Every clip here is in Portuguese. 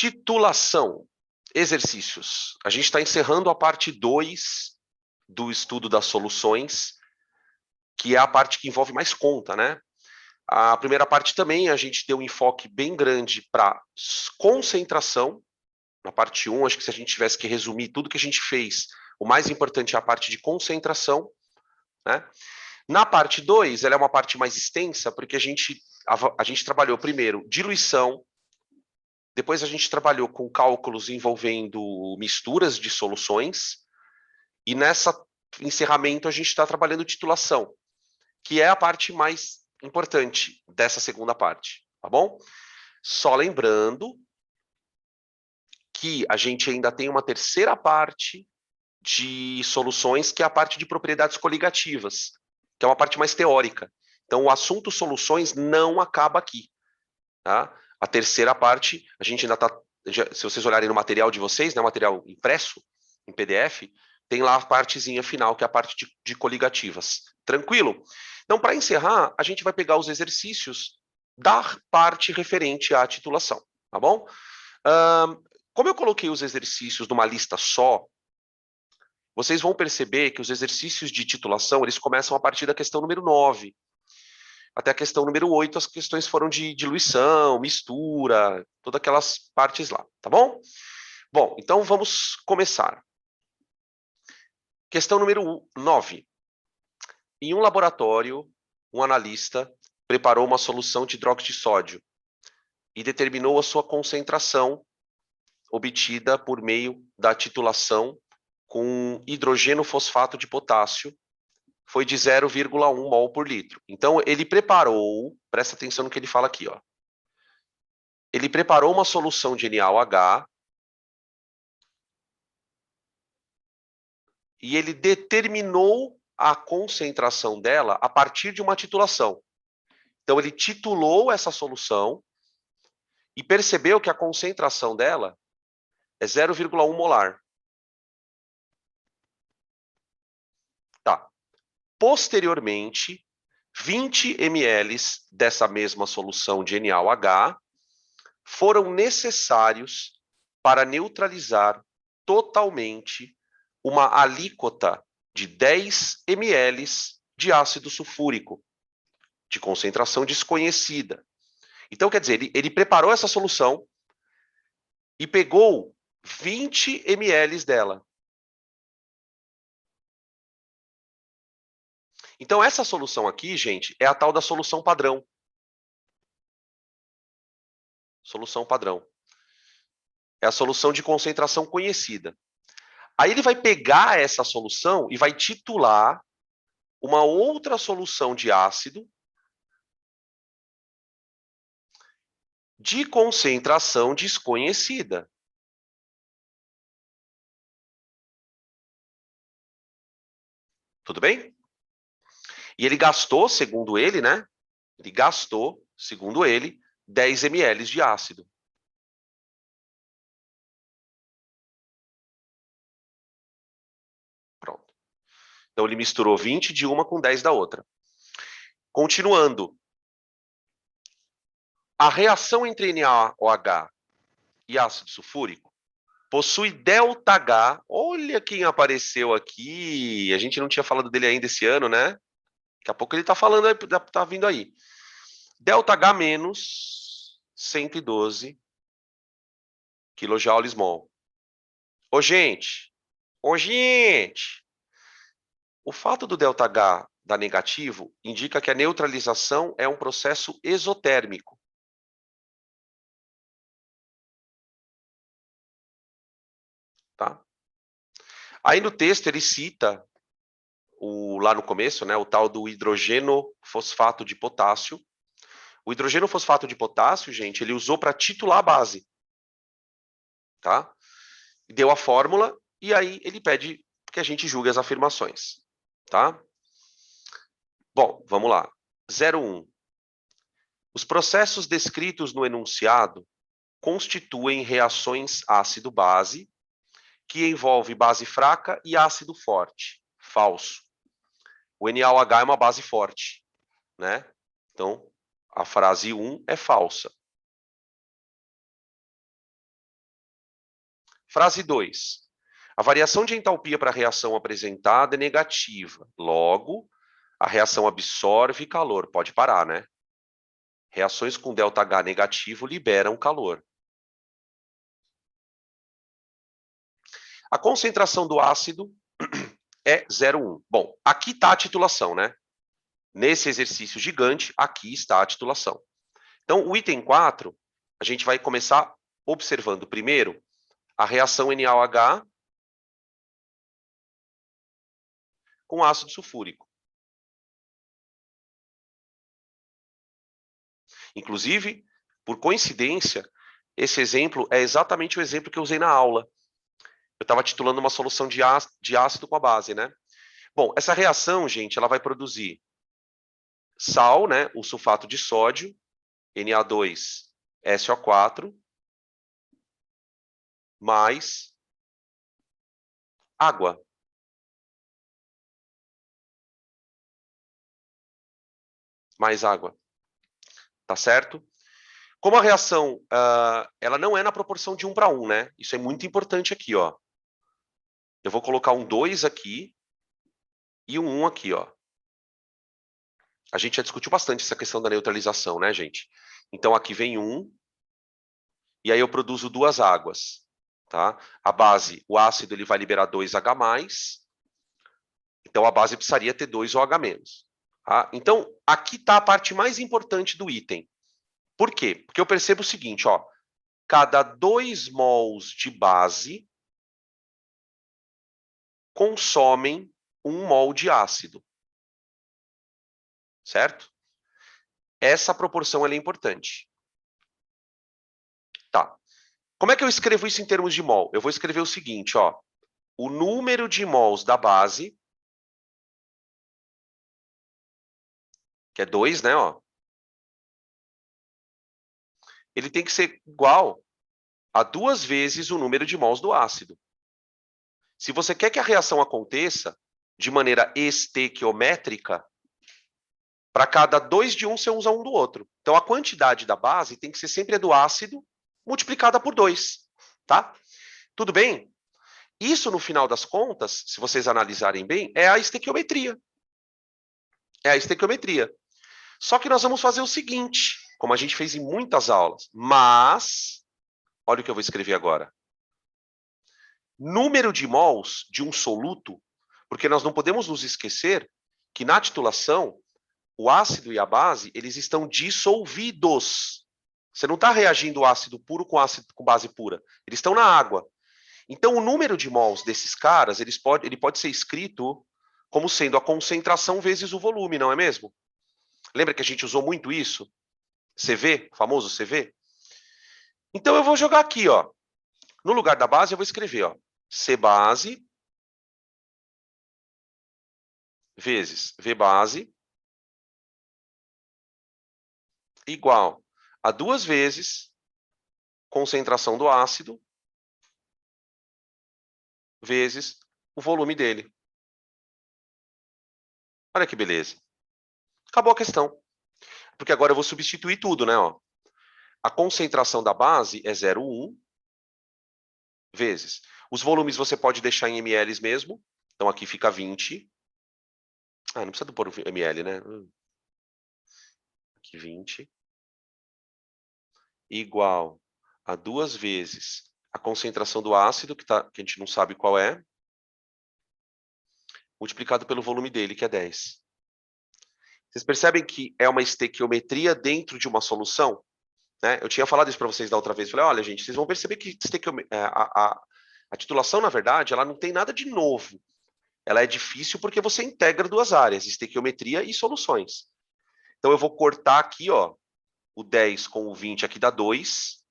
Titulação, exercícios. A gente está encerrando a parte 2 do estudo das soluções, que é a parte que envolve mais conta, né? A primeira parte também a gente deu um enfoque bem grande para concentração. Na parte 1, acho que se a gente tivesse que resumir tudo que a gente fez, o mais importante é a parte de concentração, né? Na parte 2, ela é uma parte mais extensa, porque a gente trabalhou primeiro diluição, depois a gente trabalhou com cálculos envolvendo misturas de soluções, e nessa encerramento a gente está trabalhando titulação, que é a parte mais importante dessa segunda parte, tá bom? Só lembrando que a gente ainda tem uma terceira parte de soluções, que é a parte de propriedades coligativas, que é uma parte mais teórica. Então, o assunto soluções não acaba aqui, tá? A terceira parte, a gente ainda está, se vocês olharem no material de vocês, né, material impresso, em PDF, tem lá a partezinha final, que é a parte de coligativas. Tranquilo? Então, para encerrar, a gente vai pegar os exercícios da parte referente à titulação, tá bom? Como eu coloquei os exercícios numa lista só, vocês vão perceber que os exercícios de titulação, eles começam a partir da questão número 9. Até a questão número 8, as questões foram de diluição, mistura, todas aquelas partes lá, tá bom? Bom, então vamos começar. Questão número 9. Em um laboratório, um analista preparou uma solução de hidróxido de sódio e determinou a sua concentração obtida por meio da titulação com hidrogênio fosfato de potássio, foi de 0,1 mol por litro. Então, ele preparou, presta atenção no que ele fala aqui, ó. Ele preparou uma solução de NaOH e ele determinou a concentração dela a partir de uma titulação. Então, ele titulou essa solução e percebeu que a concentração dela é 0,1 molar. Tá. Posteriormente, 20 ml dessa mesma solução de NaOH foram necessários para neutralizar totalmente uma alíquota de 10 ml de ácido sulfúrico, de concentração desconhecida. Então, quer dizer, ele preparou essa solução e pegou 20 ml dela. Então, essa solução aqui, gente, é a tal da solução padrão. Solução padrão. É a solução de concentração conhecida. Aí ele vai pegar essa solução e vai titular uma outra solução de ácido de concentração desconhecida. Tudo bem? E ele gastou, segundo ele, né? Ele gastou, segundo ele, 10 ml de ácido. Pronto. Então ele misturou 20 de uma com 10 da outra. Continuando. A reação entre NaOH e ácido sulfúrico possui ΔH. Olha quem apareceu aqui. A gente não tinha falado dele ainda esse ano, né? Daqui a pouco ele está falando, tá vindo aí. ΔH menos 112 kJ/mol. Ô, gente! Ô, gente! O fato do ΔH dar negativo indica que a neutralização é um processo exotérmico. Tá? Aí no texto ele cita, lá no começo, né, o tal do hidrogênio fosfato de potássio. O hidrogênio fosfato de potássio, gente, ele usou para titular a base. Tá? Deu a fórmula e aí ele pede que a gente julgue as afirmações. Tá? Bom, vamos lá. 01. Os processos descritos no enunciado constituem reações ácido-base, que envolve base fraca e ácido forte. Falso. O NaOH é uma base forte, né? Então, a frase 1 é falsa. Frase 2. A variação de entalpia para a reação apresentada é negativa. Logo, a reação absorve calor. Pode parar, né? Reações com ΔH negativo liberam calor. A concentração do ácido é 0,1. Bom, aqui está a titulação, né? Nesse exercício gigante, aqui está a titulação. Então, o item 4, a gente vai começar observando primeiro a reação NaOH com ácido sulfúrico. Inclusive, por coincidência, esse exemplo é exatamente o exemplo que eu usei na aula. Eu estava titulando uma solução de ácido com a base, né? Bom, essa reação, gente, ela vai produzir sal, né? O sulfato de sódio, Na2SO4, mais água. Mais água. Tá certo? Como a reação ela não é na proporção de 1 para 1, né? Isso é muito importante aqui, ó. Eu vou colocar um 2 aqui e um 1 aqui, ó. A gente já discutiu bastante essa questão da neutralização, né, gente? Então, aqui vem 1, e aí eu produzo duas águas, tá? A base, o ácido, ele vai liberar 2H+, então a base precisaria ter 2OH-. Tá? Então, aqui está a parte mais importante do item. Por quê? Porque eu percebo o seguinte, ó. Cada 2 mols de base consomem 1 mol de ácido. Certo? Essa proporção ela é importante. Tá. Como é que eu escrevo isso em termos de mol? Eu vou escrever o seguinte, ó. O número de mols da base, que é 2, né, ó. Ele tem que ser igual a 2 vezes o número de mols do ácido. Se você quer que a reação aconteça de maneira estequiométrica, para cada 2 de um, você usa 1 do outro. Então, a quantidade da base tem que ser sempre a do ácido multiplicada por 2, tá? Tudo bem? Isso, no final das contas, se vocês analisarem bem, é a estequiometria. É a estequiometria. Só que nós vamos fazer o seguinte, como a gente fez em muitas aulas, mas, olha o que eu vou escrever agora. Número de mols de um soluto, porque nós não podemos nos esquecer que na titulação, o ácido e a base, eles estão dissolvidos. Você não está reagindo o ácido puro com ácido com base pura. Eles estão na água. Então, o número de mols desses caras, ele pode ser escrito como sendo a concentração vezes o volume, não é mesmo? Lembra que a gente usou muito isso? CV, famoso CV? Então, eu vou jogar aqui, ó. No lugar da base, eu vou escrever, ó. C base vezes V base igual a 2 vezes concentração do ácido vezes o volume dele. Olha que beleza. Acabou a questão. Porque agora eu vou substituir tudo, né? Ó. A concentração da base é 0,1 vezes. Os volumes você pode deixar em ml mesmo. Então, aqui fica 20. Ah, não precisa pôr ml, né? Aqui 20. Igual a 2 vezes a concentração do ácido, que a gente não sabe qual é, multiplicado pelo volume dele, que é 10. Vocês percebem que é uma estequiometria dentro de uma solução? Né? Eu tinha falado isso para vocês da outra vez. Falei, olha, gente, vocês vão perceber que a titulação, na verdade, ela não tem nada de novo. Ela é difícil porque você integra duas áreas, estequiometria e soluções. Então, eu vou cortar aqui, ó, o 10 com o 20 aqui dá 2.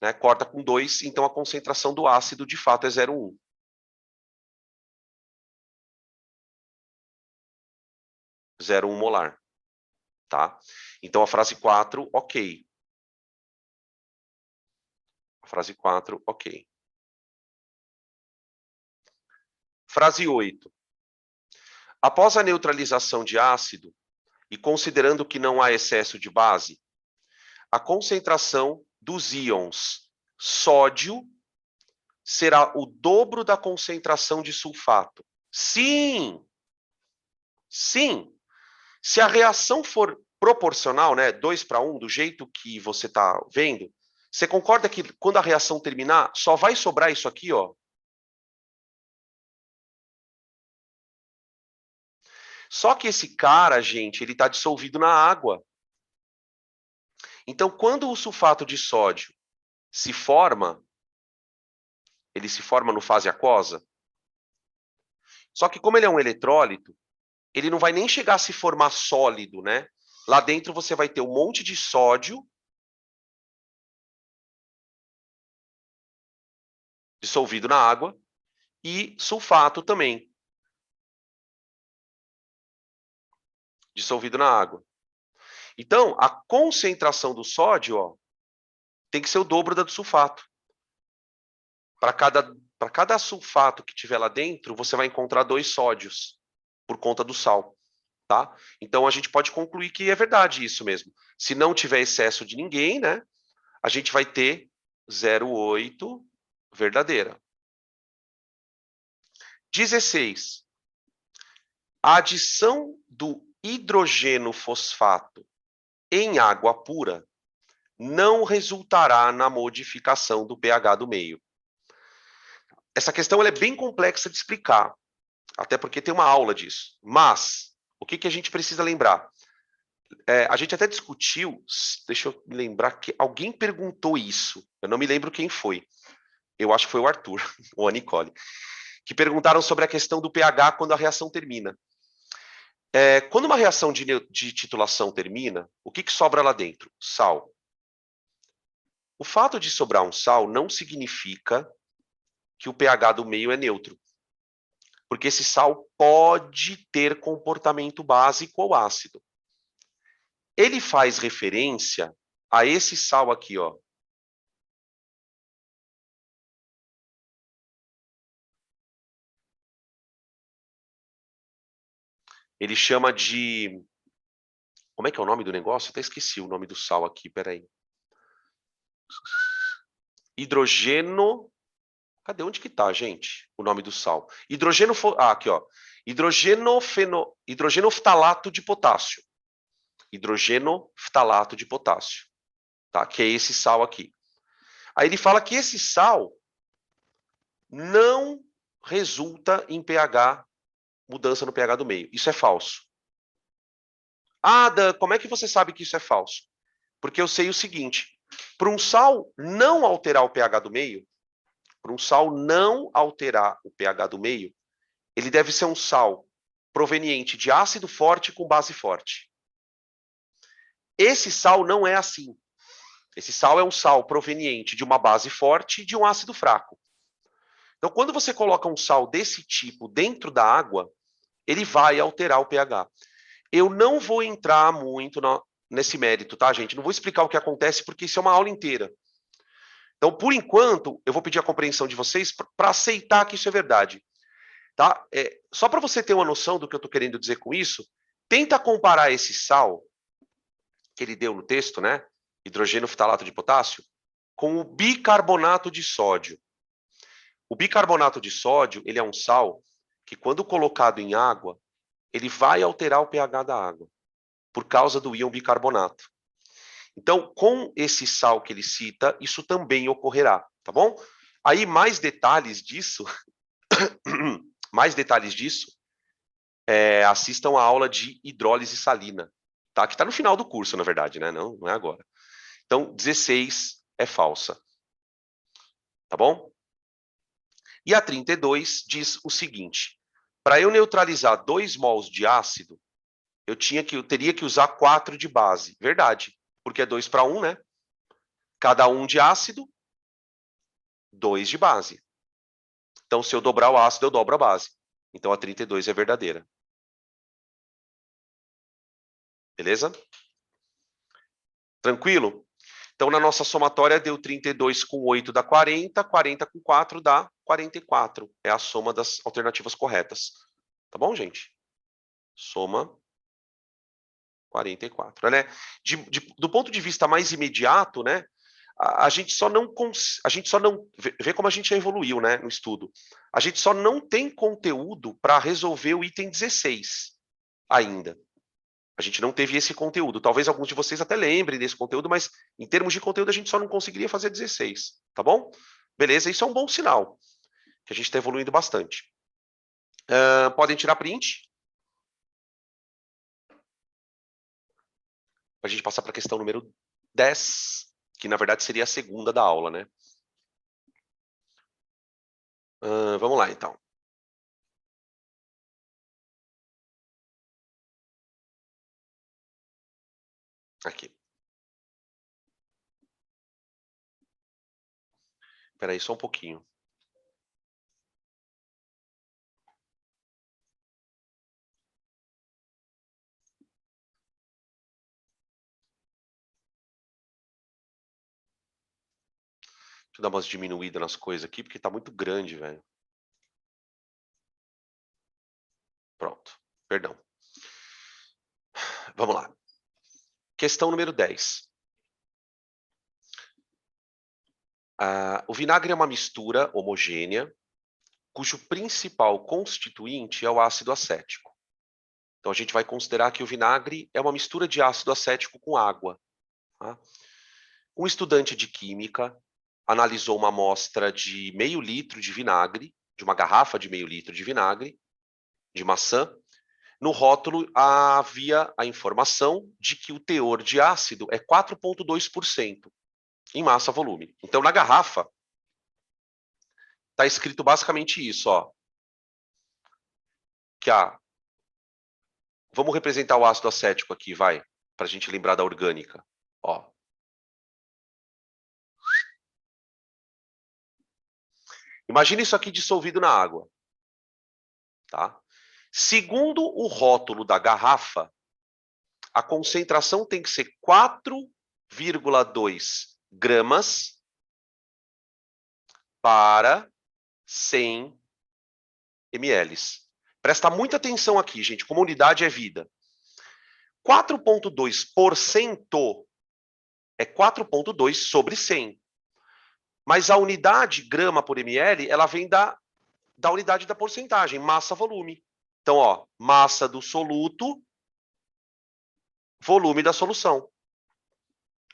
Né? Corta com 2, então a concentração do ácido, de fato, é 0,1. 0,1 molar. Tá? Então, a frase 4, ok. A frase 4, ok. Frase 8. Após a neutralização de ácido, e considerando que não há excesso de base, a concentração dos íons sódio será o dobro da concentração de sulfato. Sim! Sim! Se a reação for proporcional, né, 2:1, do jeito que você está vendo, você concorda que quando a reação terminar, só vai sobrar isso aqui, ó? Só que esse cara, gente, ele está dissolvido na água. Então, quando o sulfato de sódio se forma, ele se forma no fase aquosa. Só que como ele é um eletrólito, ele não vai nem chegar a se formar sólido, né? Lá dentro você vai ter um monte de sódio dissolvido na água e sulfato também dissolvido na água. Então, a concentração do sódio, ó, tem que ser o dobro da do sulfato. Para cada sulfato que tiver lá dentro, você vai encontrar 2 sódios, por conta do sal. Tá? Então, a gente pode concluir que é verdade isso mesmo. Se não tiver excesso de ninguém, né, a gente vai ter 0,8 verdadeira. 16. A adição do hidrogênio fosfato em água pura não resultará na modificação do pH do meio. Essa questão ela é bem complexa de explicar, até porque tem uma aula disso. Mas, o que a gente precisa lembrar? A gente até discutiu, deixa eu me lembrar, que alguém perguntou isso, eu não me lembro quem foi, eu acho que foi o Arthur, ou a Nicole, que perguntaram sobre a questão do pH quando a reação termina. Quando uma reação de titulação termina, o que sobra lá dentro? Sal. O fato de sobrar um sal não significa que o pH do meio é neutro, porque esse sal pode ter comportamento básico ou ácido. Ele faz referência a esse sal aqui, ó. Ele chama de... Como é que é o nome do negócio? Até esqueci o nome do sal aqui, peraí. Hidrogeno... Cadê? Onde que tá, gente? O nome do sal. Aqui, ó. Hidrogenoftalato de potássio. Hidrogenoftalato de potássio. Tá? Que é esse sal aqui. Aí ele fala que esse sal não resulta em pH, mudança no pH do meio. Isso é falso. Dan, como é que você sabe que isso é falso? Porque eu sei o seguinte, para um sal não alterar o pH do meio, ele deve ser um sal proveniente de ácido forte com base forte. Esse sal não é assim. Esse sal é um sal proveniente de uma base forte e de um ácido fraco. Então, quando você coloca um sal desse tipo dentro da água, ele vai alterar o pH. Eu não vou entrar muito nesse mérito, tá, gente? Não vou explicar o que acontece, porque isso é uma aula inteira. Então, por enquanto, eu vou pedir a compreensão de vocês para aceitar que isso é verdade. Tá? Só para você ter uma noção do que eu estou querendo dizer com isso, tenta comparar esse sal que ele deu no texto, né? Hidrogênio ftalato de potássio, com o bicarbonato de sódio. O bicarbonato de sódio, ele é um sal que, quando colocado em água, ele vai alterar o pH da água, por causa do íon bicarbonato. Então, com esse sal que ele cita, isso também ocorrerá, tá bom? Aí, mais detalhes disso, assistam a aula de hidrólise salina, tá? Que está no final do curso, na verdade, né? Não é agora. Então, 16 é falsa, tá bom? E a 32 diz o seguinte, para eu neutralizar 2 mols de ácido, eu teria que usar 4 de base. Verdade, porque é 2:1, né? Cada 1 de ácido, 2 de base. Então, se eu dobrar o ácido, eu dobro a base. Então, a 32 é verdadeira. Beleza? Tranquilo? Então, na nossa somatória, deu 32 com 8 dá 40, 40 com 4 dá 44. É a soma das alternativas corretas. Tá bom, gente? Soma 44. Né? Do ponto de vista mais imediato, né? a gente só não vê como a gente já evoluiu, né, no estudo. A gente só não tem conteúdo para resolver o item 16 ainda. A gente não teve esse conteúdo. Talvez alguns de vocês até lembrem desse conteúdo, mas em termos de conteúdo a gente só não conseguiria fazer 16, tá bom? Beleza, isso é um bom sinal, que a gente está evoluindo bastante. Podem tirar print. Para a gente passar para a questão número 10, que na verdade seria a segunda da aula, né? Vamos lá, então. Aqui. Espera aí só um pouquinho. Deixa eu dar umas diminuídas nas coisas aqui, porque tá muito grande, velho. Pronto, perdão. Vamos lá. Questão número 10. O vinagre é uma mistura homogênea, cujo principal constituinte é o ácido acético. Então, a gente vai considerar que o vinagre é uma mistura de ácido acético com água. Tá? Um estudante de química analisou uma amostra de meio litro de vinagre, de uma garrafa de meio litro de vinagre, de maçã. No rótulo havia a informação de que o teor de ácido é 4,2% em massa-volume. Então, na garrafa, está escrito basicamente isso, ó. Que vamos representar o ácido acético aqui, vai, para a gente lembrar da orgânica. Ó. Imagina isso aqui dissolvido na água. Tá? Segundo o rótulo da garrafa, a concentração tem que ser 4,2 gramas para 100 ml. Presta muita atenção aqui, gente, como unidade é vida. 4,2% é 4,2 sobre 100. Mas a unidade grama por ml, ela vem da unidade da porcentagem, massa-volume. Então, ó, massa do soluto, volume da solução.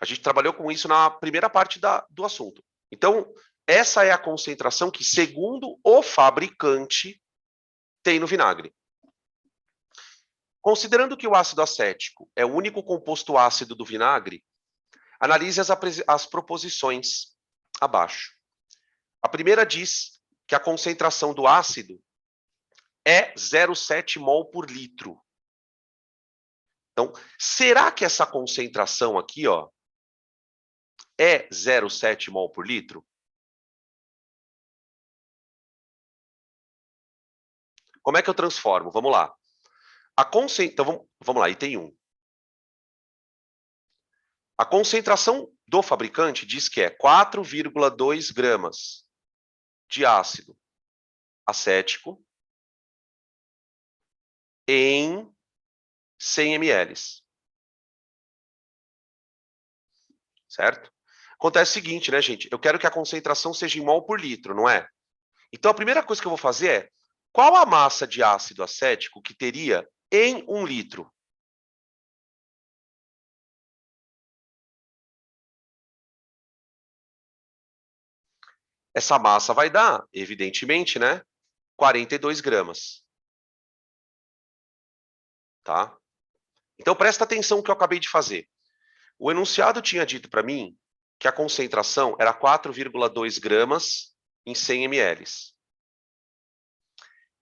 A gente trabalhou com isso na primeira parte do assunto. Então, essa é a concentração que, segundo o fabricante, tem no vinagre. Considerando que o ácido acético é o único composto ácido do vinagre, analise as proposições abaixo. A primeira diz que a concentração do ácido é 0,7 mol por litro. Então, será que essa concentração aqui, ó, é 0,7 mol por litro? Como é que eu transformo? Vamos lá. Então, vamos lá, item 1. A concentração do fabricante diz que é 4,2 gramas de ácido acético em 100 ml. Certo? Acontece o seguinte, né, gente? Eu quero que a concentração seja em mol por litro, não é? Então, a primeira coisa que eu vou fazer é, qual a massa de ácido acético que teria em 1 litro? Essa massa vai dar, evidentemente, né, 42 gramas. Tá? Então, presta atenção no que eu acabei de fazer. O enunciado tinha dito para mim que a concentração era 4,2 gramas em 100 ml.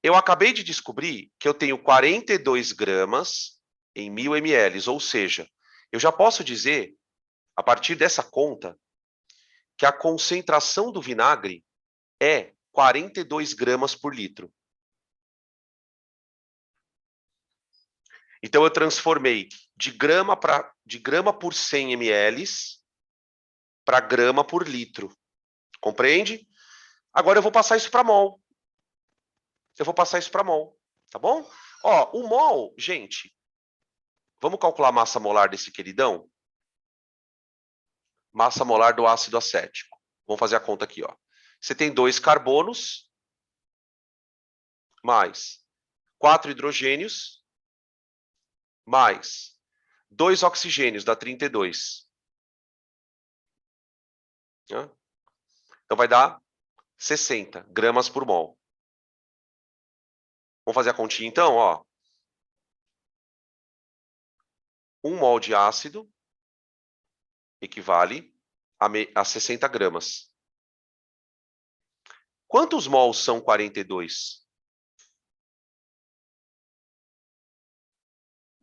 Eu acabei de descobrir que eu tenho 42 gramas em 1.000 ml, ou seja, eu já posso dizer, a partir dessa conta, que a concentração do vinagre é 42 gramas por litro. Então, eu transformei de grama por 100 ml para grama por litro. Compreende? Agora eu vou passar isso para mol. Eu vou passar isso para mol, tá bom? Ó, o mol, gente, vamos calcular a massa molar desse queridão? massa molar do ácido acético. Vamos fazer a conta aqui, ó. Você tem 2 carbonos, mais 4 hidrogênios, mais 2 oxigênios, dá 32. Né? Então, vai dar 60 gramas por mol. Vamos fazer a continha, então, ó. 1 mol de ácido equivale a 60 gramas. Quantos mols são 42?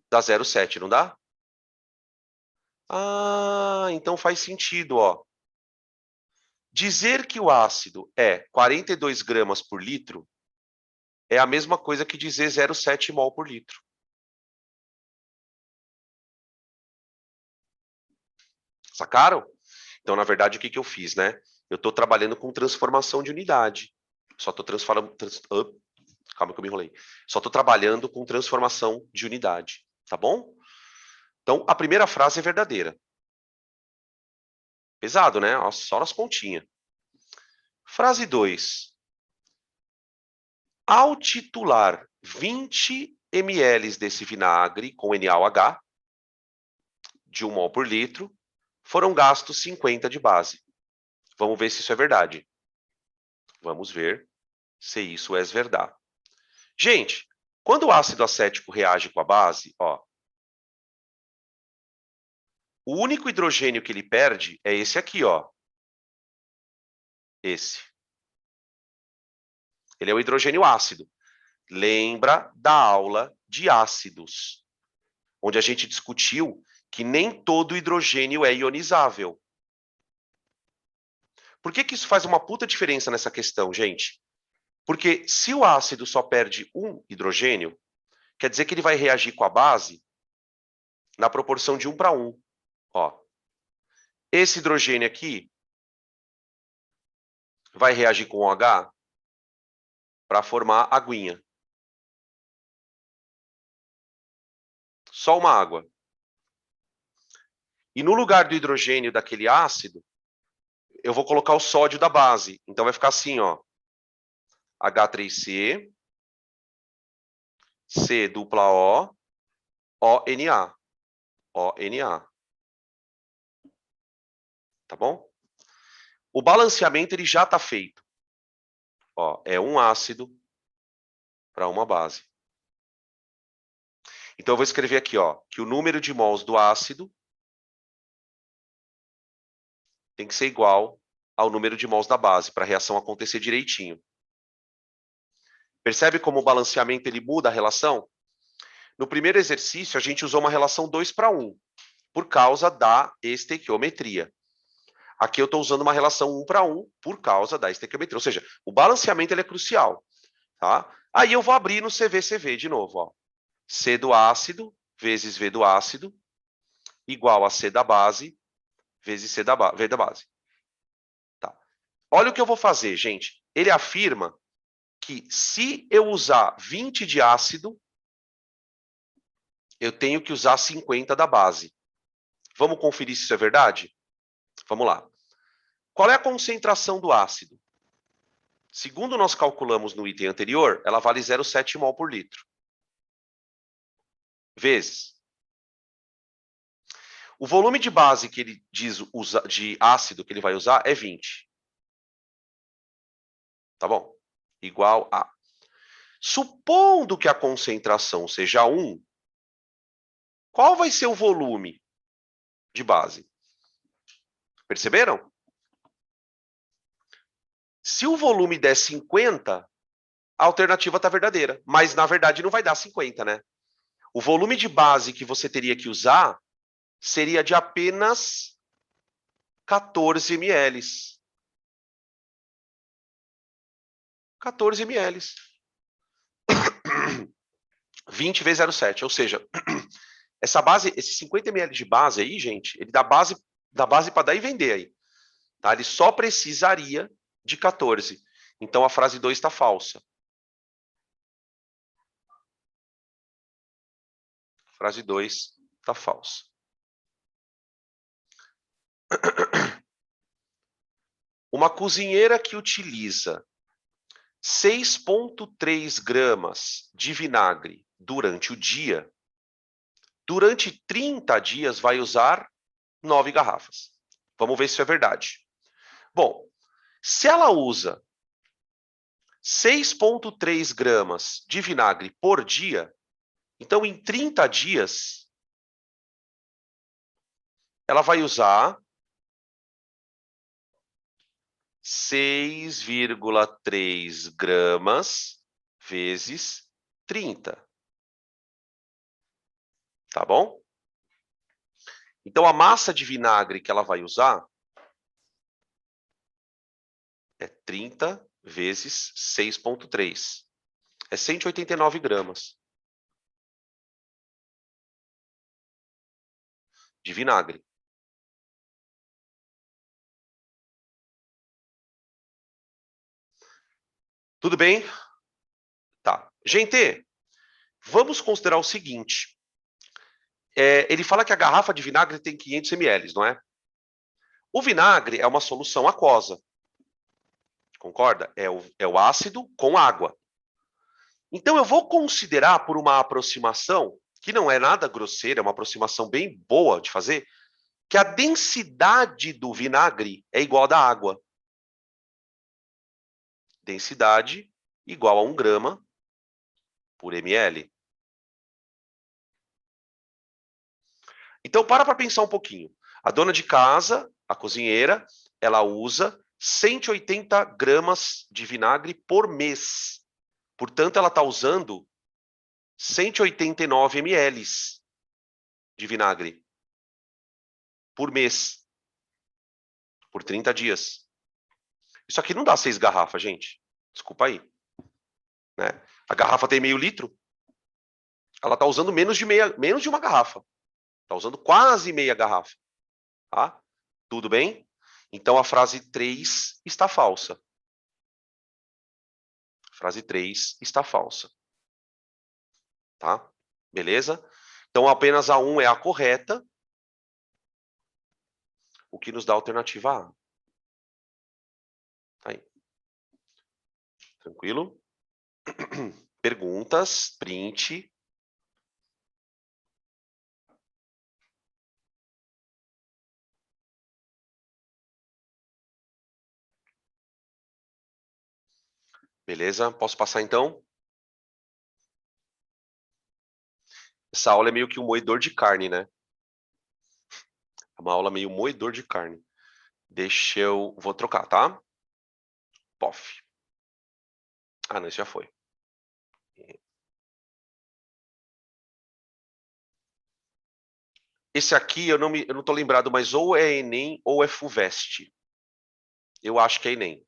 Dá 0,7, não dá? Ah, então faz sentido, ó. Dizer que o ácido é 42 gramas por litro é a mesma coisa que dizer 0,7 mol por litro. Sacaram? Então, na verdade, o que eu fiz, né? Eu estou trabalhando com transformação de unidade. Só estou transformando... Calma que eu me enrolei. Só estou trabalhando com transformação de unidade. Tá bom? Então, a primeira frase é verdadeira. Pesado, né? Só nas pontinhas. Frase 2. Ao titular 20 ml desse vinagre com NaOH, de 1 mol por litro, foram gastos 50 de base. Vamos ver se isso é verdade. Vamos ver se isso é verdade. Gente, quando o ácido acético reage com a base, ó, o único hidrogênio que ele perde é esse aqui, ó. Esse. Ele é o hidrogênio ácido. Lembra da aula de ácidos, onde a gente discutiu que nem todo hidrogênio é ionizável. Por que isso faz uma puta diferença nessa questão, gente? Porque se o ácido só perde um hidrogênio, quer dizer que ele vai reagir com a base na proporção de 1 para 1. Ó, esse hidrogênio aqui vai reagir com OH para formar aguinha. Só uma água. E no lugar do hidrogênio daquele ácido, eu vou colocar o sódio da base. Então vai ficar assim, ó. H3C, C dupla O, ONA. ONA. Tá bom? O balanceamento ele já está feito. Ó, é um ácido para uma base. Então eu vou escrever aqui, ó, que o número de mols do ácido tem que ser igual ao número de mols da base para a reação acontecer direitinho. Percebe como o balanceamento ele muda a relação? No primeiro exercício, a gente usou uma relação 2 para 1, por causa da estequiometria. Aqui eu estou usando uma relação 1 para 1 por causa da estequiometria. Ou seja, o balanceamento ele é crucial. Tá? Aí eu vou abrir no CVCV de novo. Ó. C do ácido vezes V do ácido igual a C da base vezes V da base. Tá. Olha o que eu vou fazer, gente. Ele afirma que se eu usar 20 de ácido, eu tenho que usar 50 da base. Vamos conferir se isso é verdade? Vamos lá. Qual é a concentração do ácido? Segundo nós calculamos no item anterior, ela vale 0,7 mol por litro. Vezes. O volume de base que ele diz de ácido que ele vai usar é 20. Tá bom? Igual a. Supondo que a concentração seja 1, qual vai ser o volume de base? Perceberam? Se o volume der 50, a alternativa está verdadeira. Mas, na verdade, não vai dar 50, né? O volume de base que você teria que usar seria de apenas 14 ml. 14 ml. 20 vezes 0,7. Ou seja, essa base, esse 50 ml de base aí, gente, ele dá base para dar e vender aí. Tá? Ele só precisaria de 14. Então a frase 2 está falsa. Frase 2 está falsa. Uma cozinheira que utiliza 6,3 gramas de vinagre durante o dia, durante 30 dias vai usar 9 garrafas. Vamos ver se isso é verdade. Bom, se ela usa 6,3 gramas de vinagre por dia, então em 30 dias, ela vai usar 6,3 gramas vezes 30. Tá bom? Então, a massa de vinagre que ela vai usar é 30 vezes 6,3. É 189 gramas de vinagre. Tudo bem? Tá. Gente, vamos considerar o seguinte. Ele fala que a garrafa de vinagre tem 500 ml, não é? O vinagre é uma solução aquosa. Concorda? É o ácido com água. Então, eu vou considerar por uma aproximação, que não é nada grosseira, é uma aproximação bem boa de fazer, que a densidade do vinagre é igual à da água. Densidade igual a 1 grama por ml. Então, para pensar um pouquinho. A dona de casa, a cozinheira, ela usa 180 gramas de vinagre por mês. Portanto, ela está usando 189 ml de vinagre por mês, por 30 dias. Isso aqui não dá 6 garrafas, gente. Desculpa aí. Né? A garrafa tem meio litro. Ela está usando menos de uma garrafa. Está usando quase meia garrafa. Tá? Tudo bem? Então, a frase 3 está falsa. A frase 3 está falsa. Tá? Beleza? Então, apenas a 1 é a correta, o que nos dá a alternativa A. Tá aí. Tranquilo? Perguntas, print. Beleza? Posso passar então? Essa aula é meio que um moedor de carne, né? É uma aula meio moedor de carne. Vou trocar, tá? POF. Ah, não, isso já foi. Esse aqui eu não tô lembrado, mas ou é Enem ou é FUVEST. Eu acho que é Enem.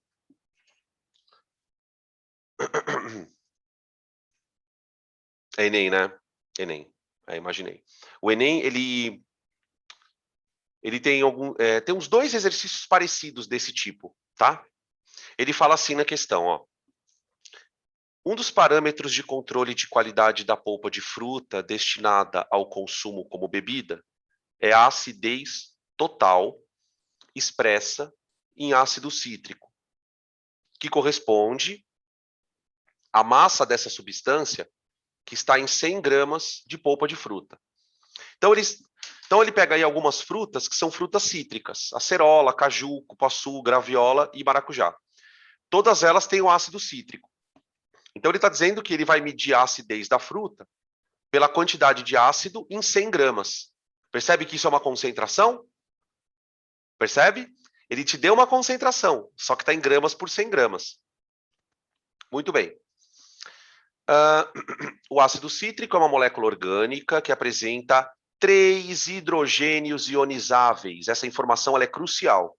É Enem, né? Enem. Imaginei. O Enem, ele tem tem uns 2 exercícios parecidos desse tipo, tá? Ele fala assim na questão, ó. Um dos parâmetros de controle de qualidade da polpa de fruta destinada ao consumo como bebida é a acidez total expressa em ácido cítrico, que corresponde à massa dessa substância que está em 100 gramas de polpa de fruta. Então, ele pega aí algumas frutas que são frutas cítricas, acerola, caju, cupuaçu, graviola e maracujá. Todas elas têm o ácido cítrico. Então, ele está dizendo que ele vai medir a acidez da fruta pela quantidade de ácido em 100 gramas. Percebe que isso é uma concentração? Percebe? Ele te deu uma concentração, só que está em gramas por 100 gramas. Muito bem. O ácido cítrico é uma molécula orgânica que apresenta 3 hidrogênios ionizáveis. Essa informação ela é crucial.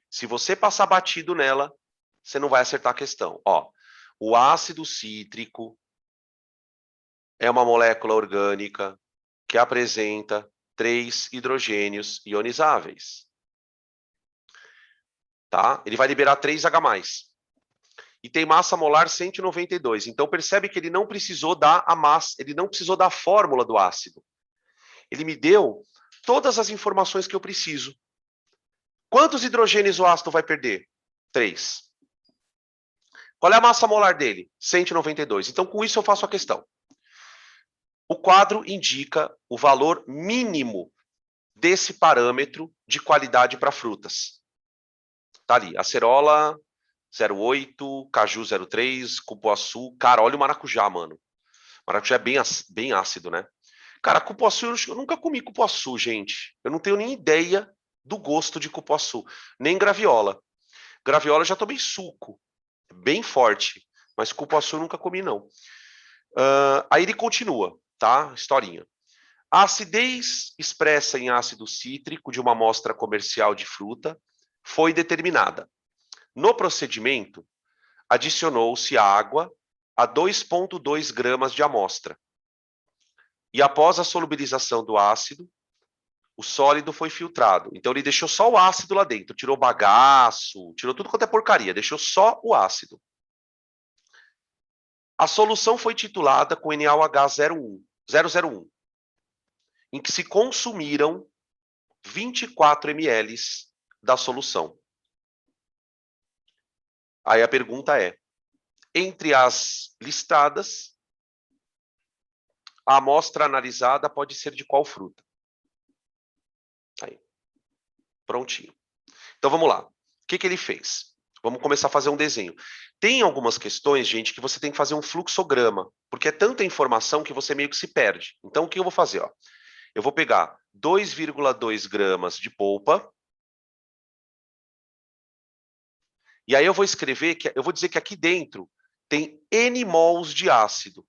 Se você passar batido nela, você não vai acertar a questão. Ó, o ácido cítrico é uma molécula orgânica que apresenta 3 hidrogênios ionizáveis. Tá? Ele vai liberar 3H+. E tem massa molar 192. Então, percebe que ele não precisou dar a massa, ele não precisou da fórmula do ácido. Ele me deu todas as informações que eu preciso. Quantos hidrogênios o ácido vai perder? 3. Qual é a massa molar dele? 192. Então, com isso, eu faço a questão. O quadro indica o valor mínimo desse parâmetro de qualidade para frutas. Tá ali, acerola 0,8, caju 0,3, cupuaçu. Cara, olha o maracujá, mano. Maracujá é bem ácido, né? Cara, cupuaçu, eu nunca comi cupuaçu, gente. Eu não tenho nem ideia do gosto de cupuaçu. Nem graviola. Graviola eu já tomei suco. Bem forte. Mas cupuaçu eu nunca comi, não. Aí ele continua, tá? Historinha. A acidez expressa em ácido cítrico de uma amostra comercial de fruta foi determinada. No procedimento, adicionou-se água a 2,2 gramas de amostra. E após a solubilização do ácido, o sólido foi filtrado. Então ele deixou só o ácido lá dentro, tirou bagaço, tirou tudo quanto é porcaria, deixou só o ácido. A solução foi titulada com NaOH001, em que se consumiram 24 ml da solução. Aí a pergunta é, entre as listadas, a amostra analisada pode ser de qual fruta? Aí, prontinho. Então vamos lá. O que ele fez? Vamos começar a fazer um desenho. Tem algumas questões, gente, que você tem que fazer um fluxograma, porque é tanta informação que você meio que se perde. Então o que eu vou fazer? Ó? Eu vou pegar 2,2 gramas de polpa, e aí eu vou escrever, eu vou dizer que aqui dentro tem N mols de ácido.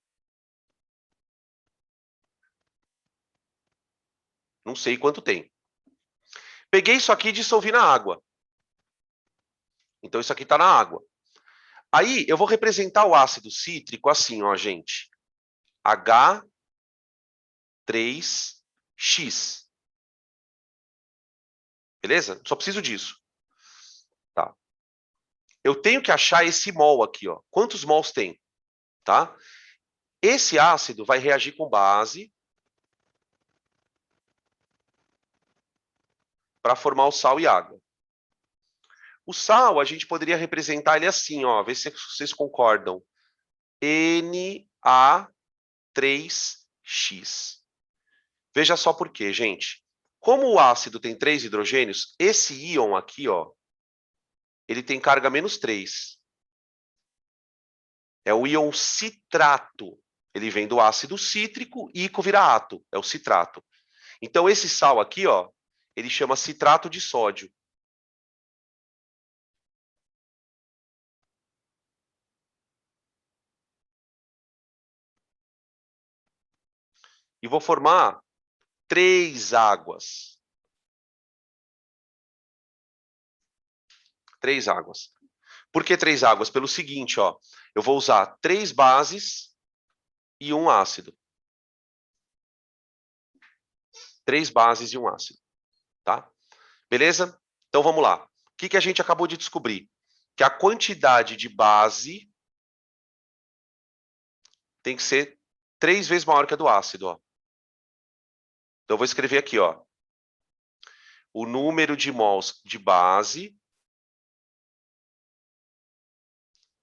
Não sei quanto tem. Peguei isso aqui e dissolvi na água. Então isso aqui está na água. Aí eu vou representar o ácido cítrico assim, ó, gente. H3X. Beleza? Só preciso disso. Tá. Eu tenho que achar esse mol aqui, ó. Quantos mols tem? Tá? Esse ácido vai reagir com base para formar o sal e água. O sal, a gente poderia representar ele assim, ó. Vê se vocês concordam. Na3X. Veja só por quê, gente. Como o ácido tem 3 hidrogênios, esse íon aqui, ó, ele tem carga -3. É o íon citrato. Ele vem do ácido cítrico, ico vira ato, é o citrato. Então, esse sal aqui, ó, ele chama citrato de sódio. E vou formar 3 águas. 3 águas. Por que 3 águas? Pelo seguinte, ó, eu vou usar 3 bases e um ácido. 3 bases e um ácido, tá? Beleza? Então vamos lá. O que a gente acabou de descobrir? Que a quantidade de base tem que ser 3 vezes maior que a do ácido, ó. Então eu vou escrever aqui, ó. O número de mols de base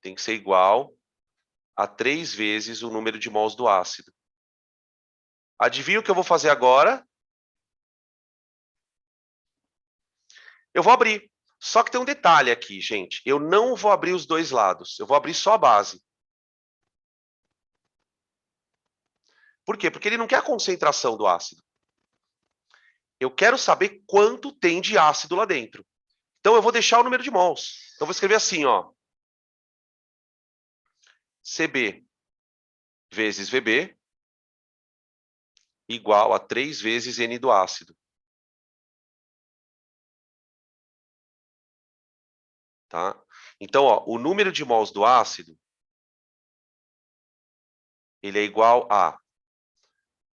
tem que ser igual a 3 vezes o número de mols do ácido. Adivinha o que eu vou fazer agora? Eu vou abrir. Só que tem um detalhe aqui, gente. Eu não vou abrir os dois lados. Eu vou abrir só a base. Por quê? Porque ele não quer a concentração do ácido. Eu quero saber quanto tem de ácido lá dentro. Então, eu vou deixar o número de mols. Então, eu vou escrever assim, ó. CB vezes VB igual a 3 vezes N do ácido. Tá? Então, ó, o número de mols do ácido ele é igual a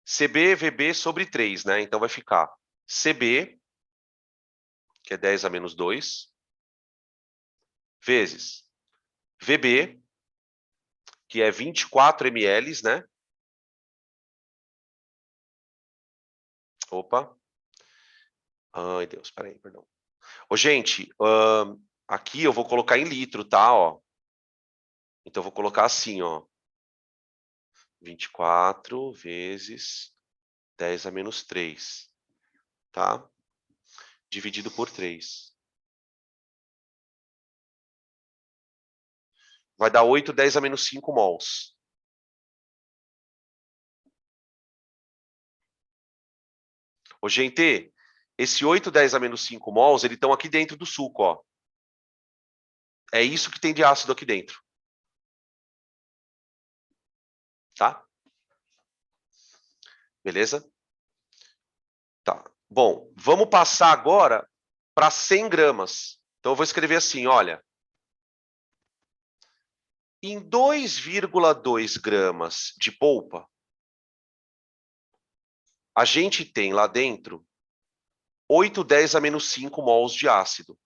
CB, VB sobre 3, né? Então, vai ficar CB, que é 10 a menos 2, vezes VB, que é 24 ml, né? Opa. Ai, Deus, peraí, perdão. Ô, gente, aqui eu vou colocar em litro, tá? Ó. Então, eu vou colocar assim, ó. 24 vezes 10 a menos 3, tá? Dividido por 3. Vai dar 8, 10 a menos 5 mols. Ô, gente, esse 8, 10 a menos 5 mols, eles estão aqui dentro do suco, ó. É isso que tem de ácido aqui dentro. Tá? Beleza? Tá. Bom, vamos passar agora para 100 gramas. Então, eu vou escrever assim, olha. Em 2,2 gramas de polpa, a gente tem lá dentro 8, 10 a menos 5 mols de ácido.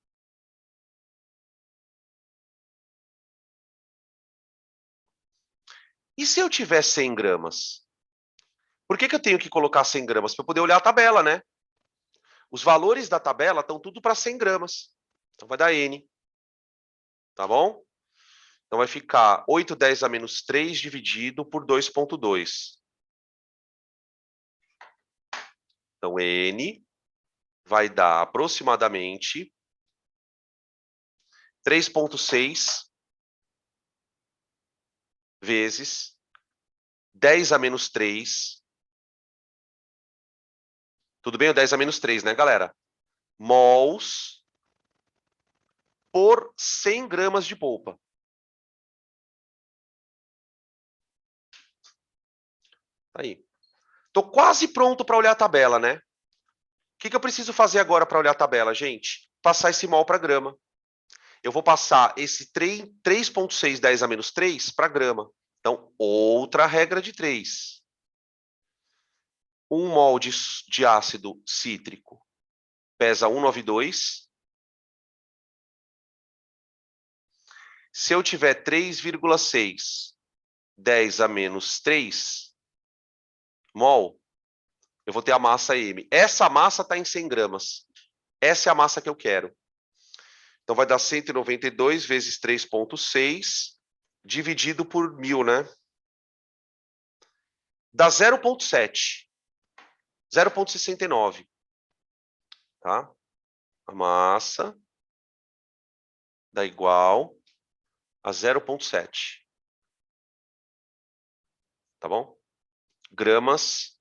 E se eu tiver 100 gramas? Por que eu tenho que colocar 100 gramas? Para eu poder olhar a tabela, né? Os valores da tabela estão tudo para 100 gramas. Então, vai dar N. Tá bom? Então, vai ficar 8, 10 a menos 3 dividido por 2,2. Então, N vai dar aproximadamente 3,6 vezes 10 a menos 3. Tudo bem? O 10 a menos 3, né, galera? Mols por 100 gramas de polpa. Aí. Estou quase pronto para olhar a tabela, né? O que eu preciso fazer agora para olhar a tabela, gente? Passar esse mol para grama. Eu vou passar esse 3,6 10 a menos 3 para grama. Então, outra regra de 3. 1 mol de ácido cítrico pesa 192. Se eu tiver 3,6 10 a menos 3 mol, eu vou ter a massa M. Essa massa está em 100 gramas. Essa é a massa que eu quero. Então, vai dar 192 vezes 3,6 dividido por 1.000, né? Dá 0,7. 0,69. Tá? A massa dá igual a 0,7. Tá bom? Gramas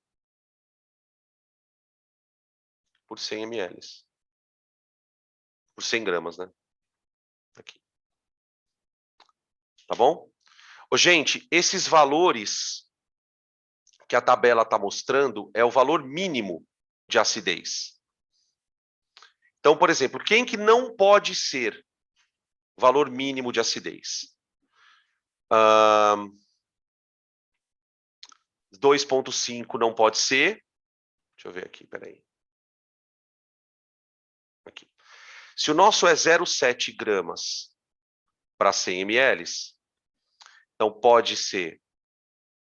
por 100 ml. Por 100 gramas, né? Aqui. Tá bom? Ô, gente, esses valores que a tabela está mostrando é o valor mínimo de acidez. Então, por exemplo, quem que não pode ser valor mínimo de acidez? 2,5 não pode ser. Deixa eu ver aqui, peraí. Aqui. Se o nosso é 0,7 gramas para 100 ml, então pode ser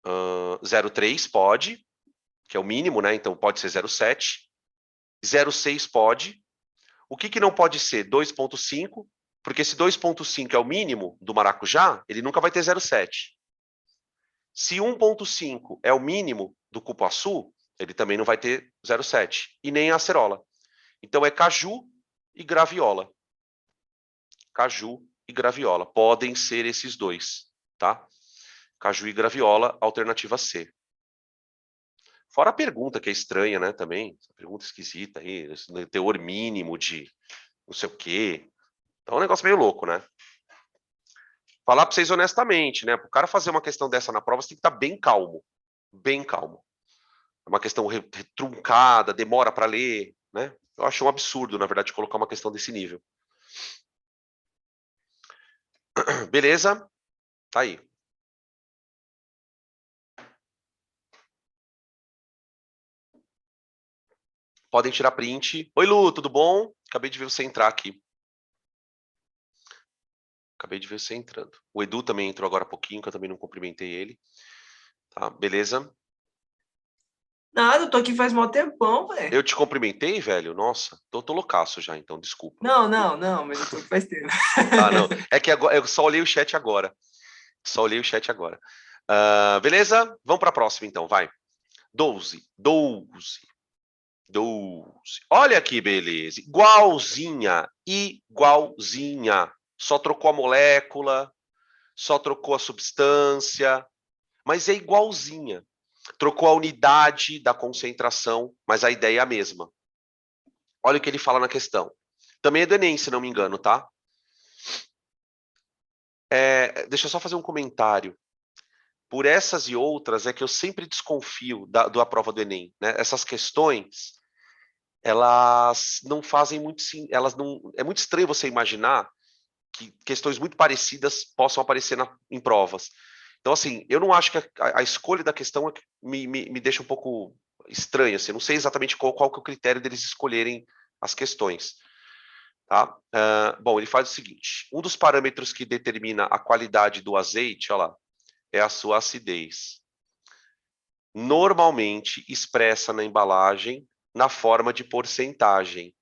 0,3 pode, que é o mínimo, né? Então pode ser 0,7. 0,6 pode. O que não pode ser? 2,5, porque se 2,5 é o mínimo do maracujá, ele nunca vai ter 0,7. Se 1,5 é o mínimo do cupuaçu, ele também não vai ter 0,7. E nem a acerola. Então é caju e graviola. Caju e graviola. Podem ser esses dois, tá? Caju e graviola, alternativa C. Fora a pergunta que é estranha, né, também. Pergunta esquisita aí, teor mínimo de não sei o quê. Então é um negócio meio louco, né? Falar para vocês honestamente, né? Para o cara fazer uma questão dessa na prova, você tem que estar bem calmo. Bem calmo. É uma questão truncada, demora para ler, né? Eu acho um absurdo, na verdade, colocar uma questão desse nível. Beleza? Tá aí. Podem tirar print. Oi, Lu, tudo bom? Acabei de ver você entrar aqui. Acabei de ver você entrando. O Edu também entrou agora há pouquinho, que eu também não cumprimentei ele. Tá, beleza? Nada, eu tô aqui faz mó tempão, velho. Eu te cumprimentei, velho? Nossa, tô loucaço já, então, desculpa. Não, mas eu tô aqui faz tempo. Ah, não. É que agora, eu só olhei o chat agora. Só olhei o chat agora. Beleza? Vamos para a próxima, então, vai. 12, 12, 12. Olha que beleza. Igualzinha, igualzinha. Só trocou a molécula, só trocou a substância, mas é igualzinha. Trocou a unidade da concentração, mas a ideia é a mesma. Olha o que ele fala na questão. Também é do Enem, se não me engano, tá? Deixa eu só fazer um comentário. Por essas e outras é que eu sempre desconfio da prova do Enem, né? Essas questões, elas não fazem muito sim, elas não, é muito estranho você imaginar que questões muito parecidas possam aparecer em provas. Então, assim, eu não acho que a escolha da questão é que me deixa um pouco estranho, assim, eu não sei exatamente qual que é o critério deles escolherem as questões. Tá? Bom, ele faz o seguinte: um dos parâmetros que determina a qualidade do azeite, olha lá, é a sua acidez. Normalmente expressa na embalagem na forma de porcentagem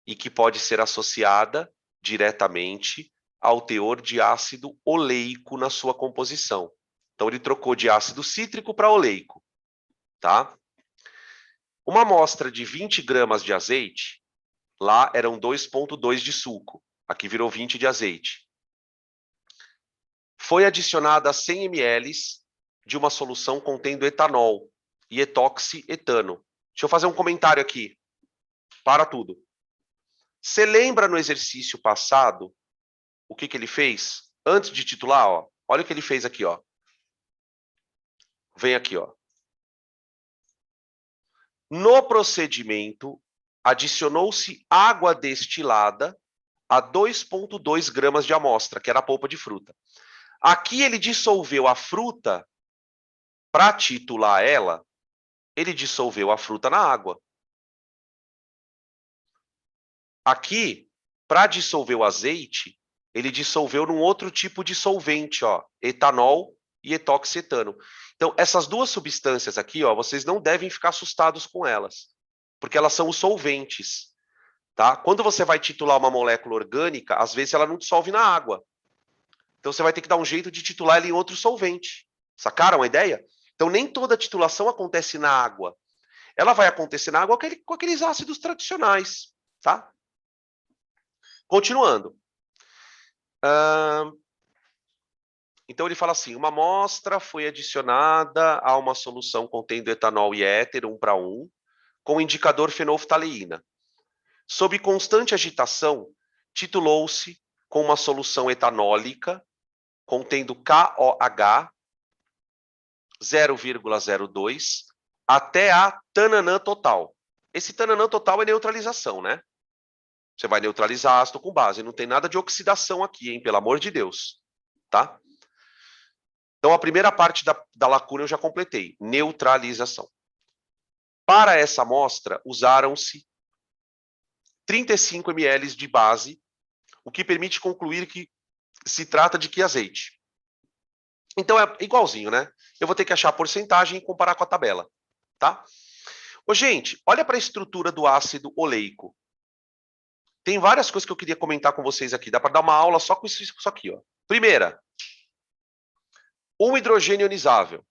e que pode ser associada diretamente ao teor de ácido oleico na sua composição. Então ele trocou de ácido cítrico para oleico, tá? Uma amostra de 20 gramas de azeite, lá eram 2,2 de suco, aqui virou 20 de azeite. Foi adicionada a 100 ml de uma solução contendo etanol e etoxietano. Deixa eu fazer um comentário aqui. Para tudo. Você lembra no exercício passado o que ele fez? Antes de titular, ó, olha o que ele fez aqui, ó. Vem aqui, ó. No procedimento, adicionou-se água destilada a 2,2 gramas de amostra, que era a polpa de fruta. Aqui ele dissolveu a fruta, para titular ela, ele dissolveu a fruta na água. Aqui, para dissolver o azeite, ele dissolveu num outro tipo de solvente, ó, etanol e etoxetano. Então, essas duas substâncias aqui, ó, vocês não devem ficar assustados com elas, porque elas são os solventes, tá? Quando você vai titular uma molécula orgânica, às vezes ela não dissolve na água. Então, você vai ter que dar um jeito de titular ela em outro solvente. Sacaram a ideia? Então, nem toda titulação acontece na água. Ela vai acontecer na água com aqueles ácidos tradicionais, tá? Continuando. Então ele fala assim: uma amostra foi adicionada a uma solução contendo etanol e éter 1:1, com indicador fenolftaleína. Sob constante agitação, titulou-se com uma solução etanólica contendo KOH 0,02 até a tananã total. Esse tananã total é neutralização, né? Você vai neutralizar ácido com base. Não tem nada de oxidação aqui, hein? Pelo amor de Deus. Tá? Então, a primeira parte da lacuna eu já completei. Neutralização. Para essa amostra, usaram-se 35 ml de base, o que permite concluir que se trata de que azeite. Então, é igualzinho, né? Eu vou ter que achar a porcentagem e comparar com a tabela. Tá? Ô, gente, olha para a estrutura do ácido oleico. Tem várias coisas que eu queria comentar com vocês aqui. Dá para dar uma aula só com isso aqui. Ó. Primeira, um hidrogênio ionizável.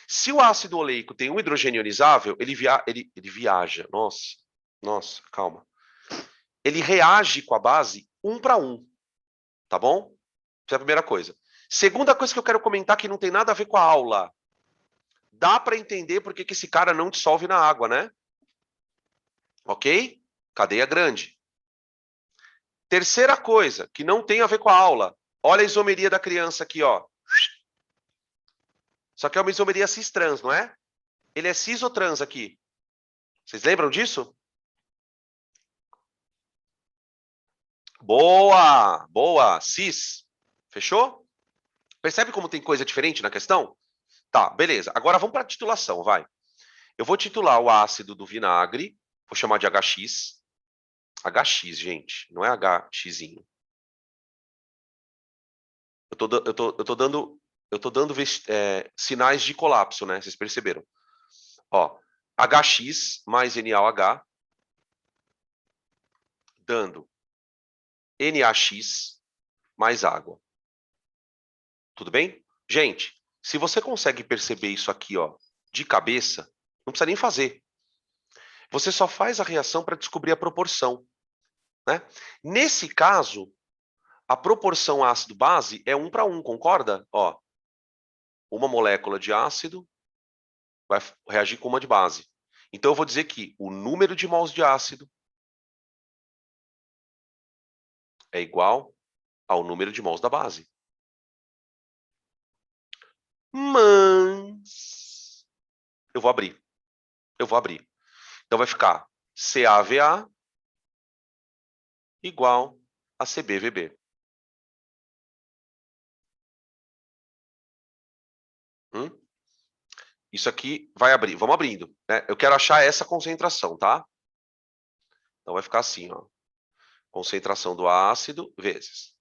Se o ácido oleico tem um hidrogênio ionizável, ele viaja. Nossa, calma. Ele reage com a base 1:1, tá bom? Essa é a primeira coisa. Segunda coisa que eu quero comentar que não tem nada a ver com a aula. Dá para entender por que esse cara não dissolve na água, né? Ok? Cadeia grande. Terceira coisa, que não tem a ver com a aula. Olha a isomeria da criança aqui, ó. Só que é uma isomeria cis-trans, não é? Ele é cis ou trans aqui? Vocês lembram disso? Boa, boa, cis. Fechou? Percebe como tem coisa diferente na questão? Tá, beleza. Agora vamos para a titulação, vai. Eu vou titular o ácido do vinagre, vou chamar de HX. HX, gente, não é HXinho. Eu tô dando sinais de colapso, né? Vocês perceberam? Ó, HX mais NaOH, dando NaX mais água. Tudo bem? Gente, se você consegue perceber isso aqui, ó, de cabeça, não precisa nem fazer. Você só faz a reação para descobrir a proporção, né? Nesse caso, a proporção ácido-base é 1 para 1, concorda? Ó, uma molécula de ácido vai reagir com uma de base. Então, eu vou dizer que o número de mols de ácido é igual ao número de mols da base. Mas eu vou abrir. Então, vai ficar CaVa igual a CbVb. Isso aqui vai abrir. Vamos abrindo, né? Eu quero achar essa concentração, tá? Então, vai ficar assim, ó. Concentração do ácido vezes.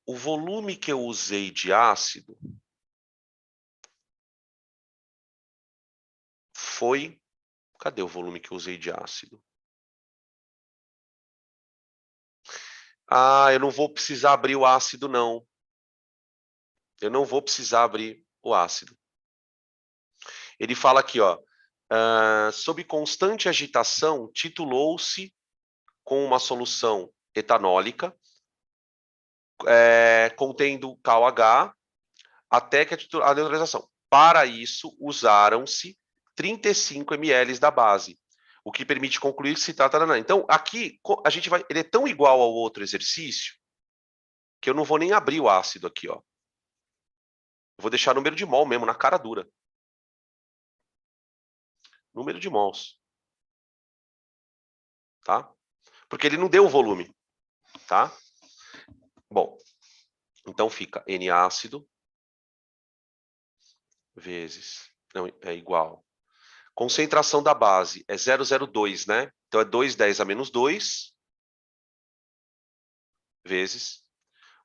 O volume que eu usei de ácido foi... Cadê o volume que eu usei de ácido? Eu não vou precisar abrir o ácido, não. Eu não vou precisar abrir o ácido. Ele fala aqui, ó. Sob constante agitação, titulou-se com uma solução etanólica, contendo KOH, até que a neutralização. Para isso, usaram-se 35 ml da base, o que permite concluir que se trata da... Então, aqui, a gente vai... Ele é tão igual ao outro exercício que eu não vou nem abrir o ácido aqui, ó. Eu vou deixar número de mol mesmo, na cara dura. Número de mols. Tá? Porque ele não deu o volume. Tá? Bom, então fica N ácido vezes... Não, é igual. Concentração da base é 0,02, né? Então, é 2,10 a menos 2 vezes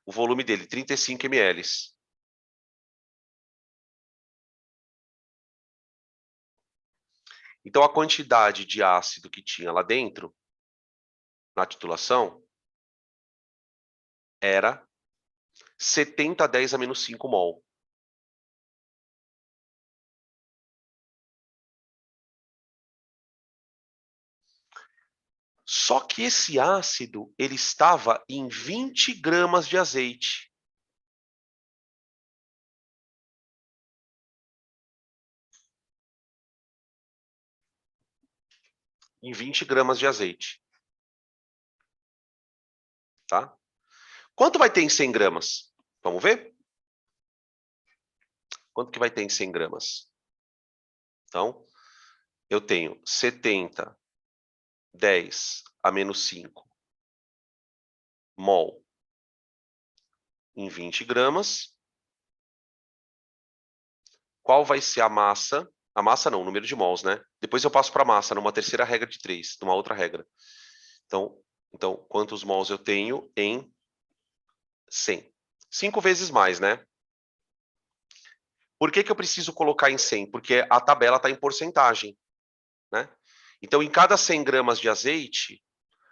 o volume dele, 35 ml. Então, a quantidade de ácido que tinha lá dentro, na titulação, era 70 a 10 a menos 5 mol. Só que esse ácido, ele estava em 20 gramas de azeite. Em 20 gramas de azeite. Tá? Quanto vai ter em 100 gramas? Vamos ver? Quanto que vai ter em 100 gramas? Então, eu tenho 70, 10 a menos 5 mol em 20 gramas. Qual vai ser a massa? A massa não, o número de mols, né? Depois eu passo para a massa, numa terceira regra de 3, numa outra regra. Então, quantos mols eu tenho em 100? 5 vezes mais, né? Por que eu preciso colocar em 100? Porque a tabela está em porcentagem, né? Então, em cada 100 gramas de azeite,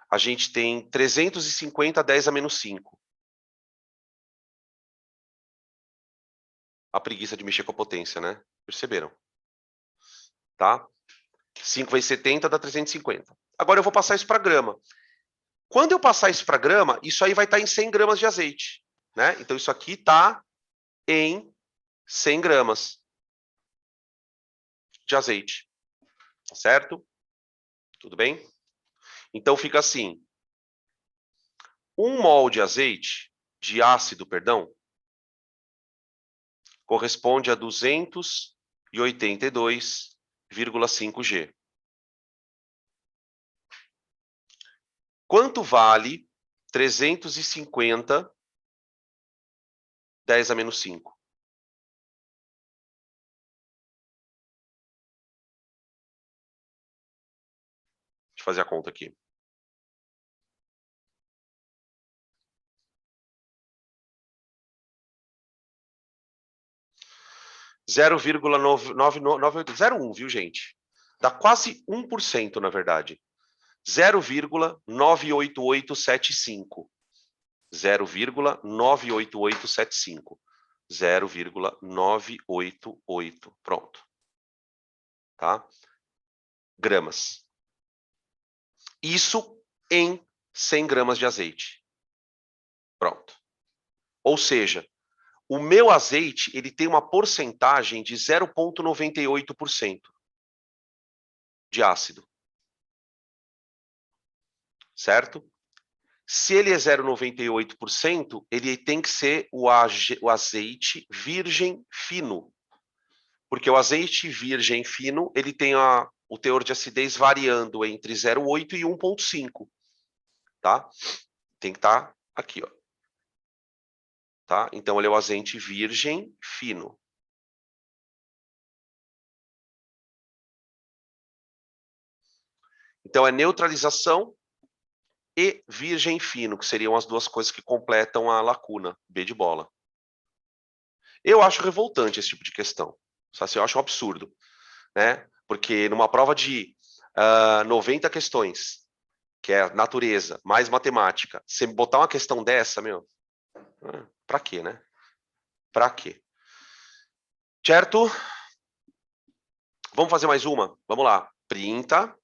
a gente tem 350 a 10 a menos 5. A preguiça de mexer com a potência, né? Perceberam? Tá? 5 vezes 70 dá 350. Agora eu vou passar isso para grama. Quando eu passar isso para grama, isso aí vai estar em 100 gramas de azeite, né? Então, isso aqui está em 100 gramas de azeite, certo? Tudo bem? Então, fica assim. 1 mol de azeite, de ácido, perdão, corresponde a 282,5 G. Quanto vale 350 10 a menos 5? Deixa eu fazer a conta aqui. 0,99801, viu, gente? Dá quase 1%, na verdade. 0,98875. 0,98875. 0,988. Pronto. Tá? Gramas. Isso em 100 gramas de azeite. Pronto. Ou seja, o meu azeite ele tem uma porcentagem de 0,98% de ácido. Certo? Se ele é 0,98%, ele tem que ser o azeite virgem fino. Porque o azeite virgem fino, ele tem o teor de acidez variando entre 0,8 e 1,5. Tá? Tem que estar aqui, ó. Tá? Então, ele é o azeite virgem fino. Então, é neutralização e virgem fino, que seriam as duas coisas que completam a lacuna, B de bola. Eu acho revoltante esse tipo de questão. Assim, eu acho um absurdo. Né? Porque numa prova de 90 questões, que é natureza, mais matemática, você botar uma questão dessa, meu, pra quê, né? Pra quê? Certo? Vamos fazer mais uma? Vamos lá. Printa.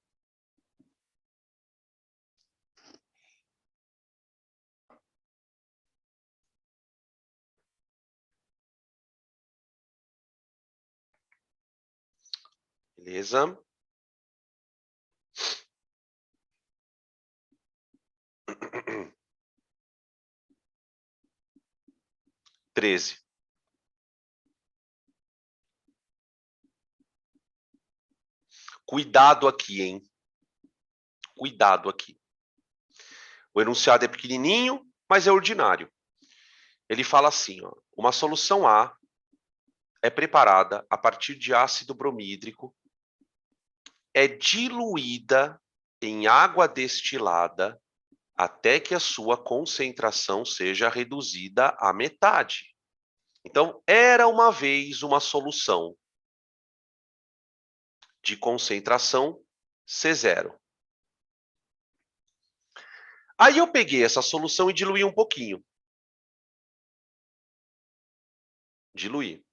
Beleza. Treze. Cuidado aqui, hein? Cuidado aqui. O enunciado é pequenininho, mas é ordinário. Ele fala assim, ó, uma solução A é preparada a partir de ácido bromídrico, é diluída em água destilada até que a sua concentração seja reduzida à metade. Então, era uma vez uma solução de concentração C0. Aí eu peguei essa solução e diluí um pouquinho. Diluí.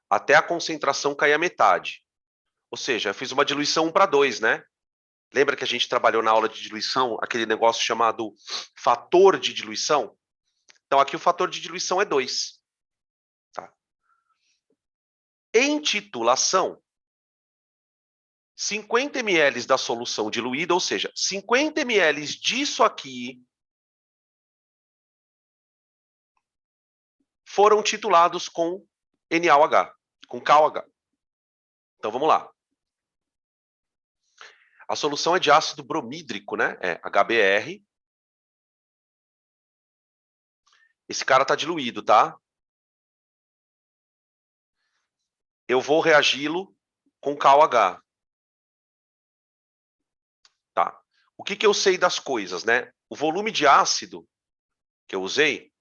Até a concentração cair à metade. Ou seja, eu fiz uma diluição 1:2, né? Lembra que a gente trabalhou na aula de diluição, aquele negócio chamado fator de diluição? Então, aqui o fator de diluição é 2. Tá? Em titulação, 50 ml da solução diluída, ou seja, 50 ml disso aqui foram titulados com NaOH, com KOH. Então, vamos lá. A solução é de ácido bromídrico, né? É HBr. Esse cara está diluído, tá? Eu vou reagi-lo com KOH. Tá. O que eu sei das coisas, né? O volume de ácido que eu usei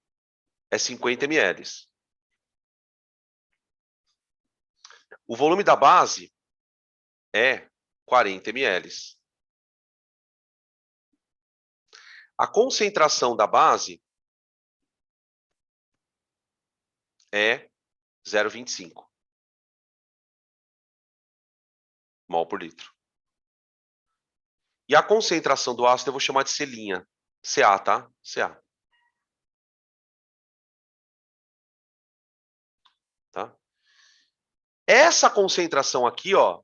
é 50 ml. O volume da base é 40 ml. A concentração da base é 0,25 mol por litro. E a concentração do ácido eu vou chamar de C', Ca, tá? Ca. Tá? Essa concentração aqui, ó,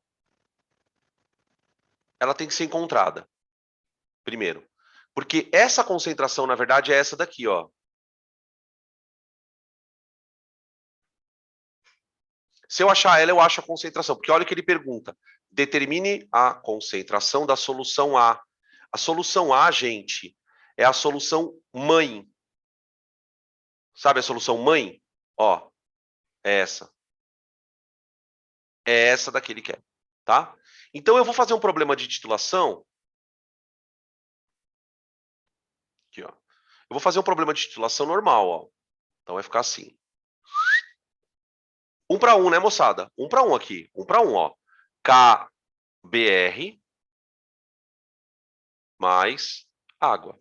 ela tem que ser encontrada. Primeiro. Porque essa concentração, na verdade, é essa daqui, ó. Se eu achar ela, eu acho a concentração. Porque olha o que ele pergunta. Determine a concentração da solução A. A solução A, gente, é a solução mãe. Sabe a solução mãe? Ó, é essa. É essa daqui ele quer, tá? Então, eu vou fazer um problema de titulação. Aqui, ó. Eu vou fazer um problema de titulação normal, ó. Então vai ficar assim. 1 para 1, né, moçada? 1 para 1 aqui. 1 para 1, ó. KBr mais água.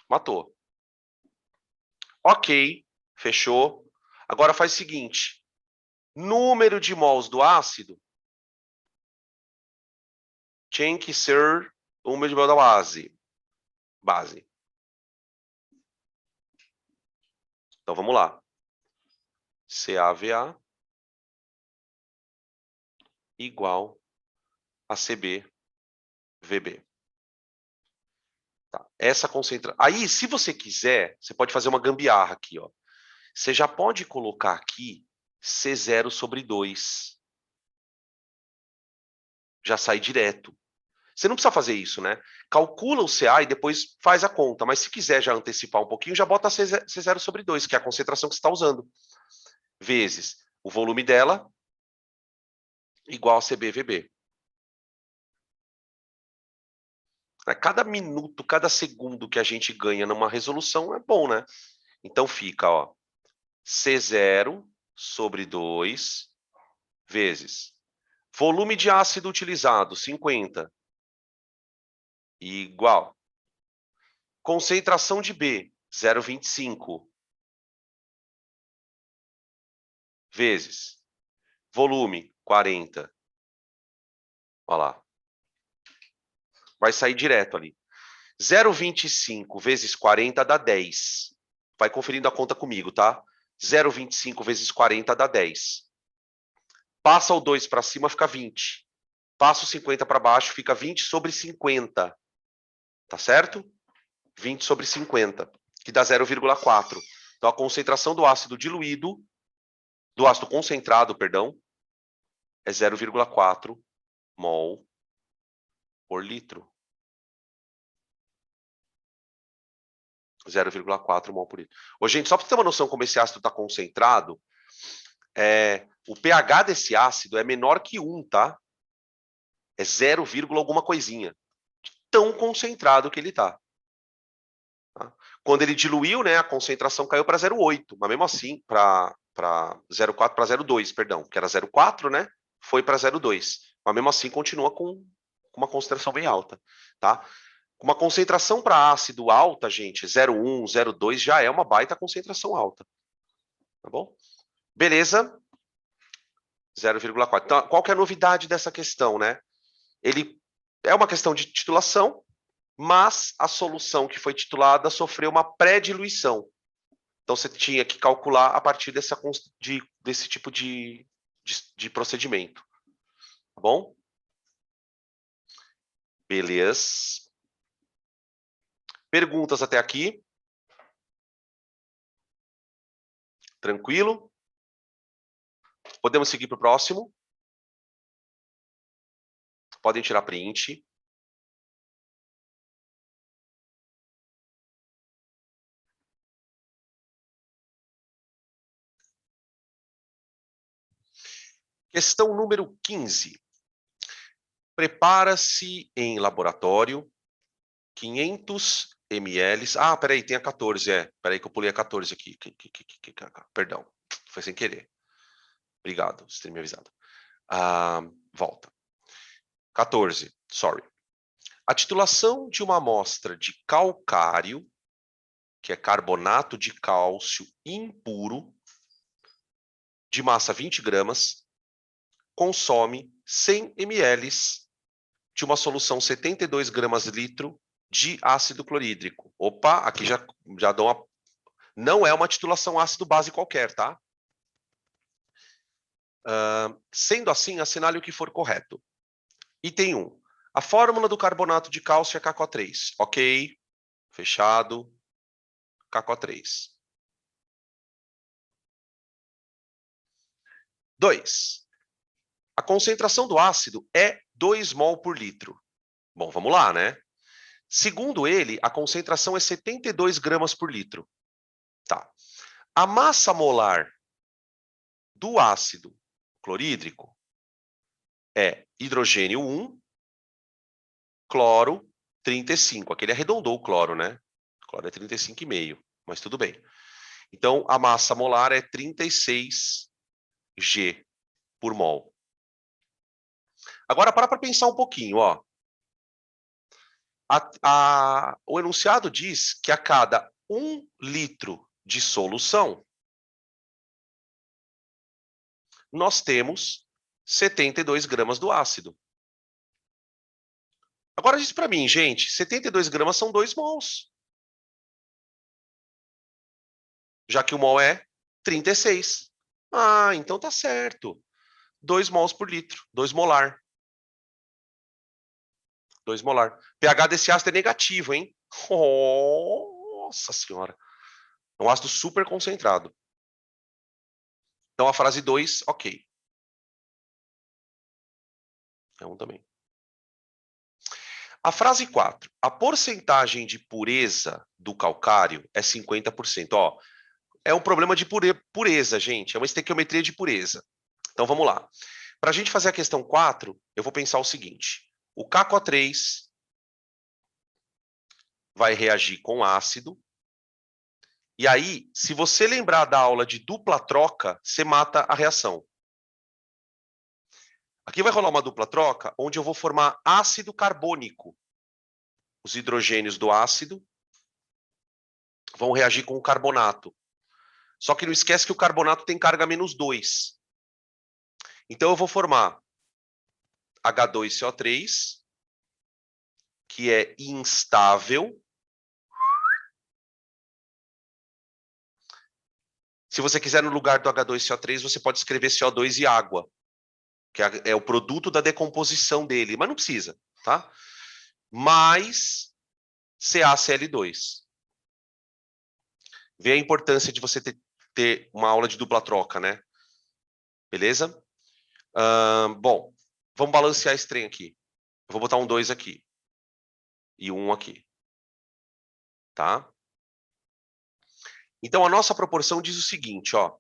Matou. Ok, fechou. Agora faz o seguinte. Número de mols do ácido tem que ser o número de mols da base. Então vamos lá. CaVa igual a CbVb. Tá. Essa concentração. Aí, se você quiser, você pode fazer uma gambiarra aqui, ó. Você já pode colocar aqui C0 sobre 2. Já sai direto. Você não precisa fazer isso, né? Calcula o CA e depois faz a conta. Mas se quiser já antecipar um pouquinho, já bota C0 sobre 2, que é a concentração que você está usando. Vezes o volume dela, igual a CbVb. Cada minuto, cada segundo que a gente ganha numa resolução é bom, né? Então fica, ó, C0 sobre 2 vezes volume de ácido utilizado, 50, igual concentração de B, 0,25, vezes volume, 40. Olha lá. Vai sair direto ali. 0,25 vezes 40 dá 10. Vai conferindo a conta comigo, tá? 0,25 vezes 40 dá 10. Passa o 2 para cima, fica 20. Passa o 50 para baixo, fica 20 sobre 50. Tá certo? 20 sobre 50, que dá 0,4. Então, a concentração do ácido diluído, do ácido concentrado, perdão, é 0,4 mol por litro. 0,4 mol por litro. Ô, gente, só para você ter uma noção como esse ácido está concentrado, o pH desse ácido é menor que 1, tá? É 0, alguma coisinha. Tão concentrado que ele está. Tá? Quando ele diluiu, né, a concentração caiu para 0,8, mas mesmo assim, para 0,4 para 0,2, perdão, que era 0,4, né? Foi para 0,2. Mas mesmo assim continua com uma concentração bem alta, tá? Uma concentração para ácido alta, gente, 0,1, 0,2 já é uma baita concentração alta. Tá bom? Beleza? 0,4. Então, qual que é a novidade dessa questão, né? Ele é uma questão de titulação, mas a solução que foi titulada sofreu uma pré-diluição. Então, você tinha que calcular a partir desse tipo de procedimento. Tá bom? Beleza. Perguntas até aqui? Tranquilo? Podemos seguir para o próximo? Podem tirar print. Questão número 15. Prepara-se em laboratório 500 ml. Ah, peraí, tem a 14, Peraí que eu pulei a 14 aqui. Perdão, foi sem querer. Obrigado, você ter me avisado. Volta. 14, sorry. A titulação de uma amostra de calcário, que é carbonato de cálcio impuro, de massa 20 gramas, consome 100 ml de uma solução 72 gramas litro de ácido clorídrico. Opa, aqui já dou uma... Não é uma titulação ácido-base qualquer, tá? Sendo assim, assinale o que for correto. Item 1. A fórmula do carbonato de cálcio é KCO3. Ok. Fechado. KCO3. 2. A concentração do ácido é 2 mol por litro. Bom, vamos lá, né? Segundo ele, a concentração é 72 gramas por litro. Tá. A massa molar do ácido clorídrico é hidrogênio 1, cloro 35. Aqui ele arredondou o cloro, né? O cloro é 35,5, mas tudo bem. Então, a massa molar é 36 G por mol. Agora, para pensar um pouquinho, ó. O enunciado diz que a cada 1 litro de solução, nós temos 72 gramas do ácido. Agora diz para mim, gente, 72 gramas são 2 mols. Já que o mol é 36. Ah, então tá certo. 2 mols por litro, 2 molar. 2 molar. pH desse ácido é negativo, hein? Nossa senhora. É um ácido super concentrado. Então a frase 2, ok. É um também. A frase 4. A porcentagem de pureza do calcário é 50%. Ó, é um problema de pureza, gente. É uma estequiometria de pureza. Então vamos lá. Para a gente fazer a questão 4, eu vou pensar o seguinte. O KCO3 vai reagir com ácido. E aí, se você lembrar da aula de dupla troca, você mata a reação. Aqui vai rolar uma dupla troca, onde eu vou formar ácido carbônico. Os hidrogênios do ácido vão reagir com o carbonato. Só que não esquece que o carbonato tem carga -2. Então eu vou formar H2CO3, que é instável. Se você quiser, no lugar do H2CO3, você pode escrever CO2 e água, que é o produto da decomposição dele, mas não precisa, tá? Mais CaCl2. Vê a importância de você ter uma aula de dupla troca, né? Beleza? Bom, vamos balancear esse trem aqui. Eu vou botar um 2 aqui. E um aqui. Tá? Então, a nossa proporção diz o seguinte, ó.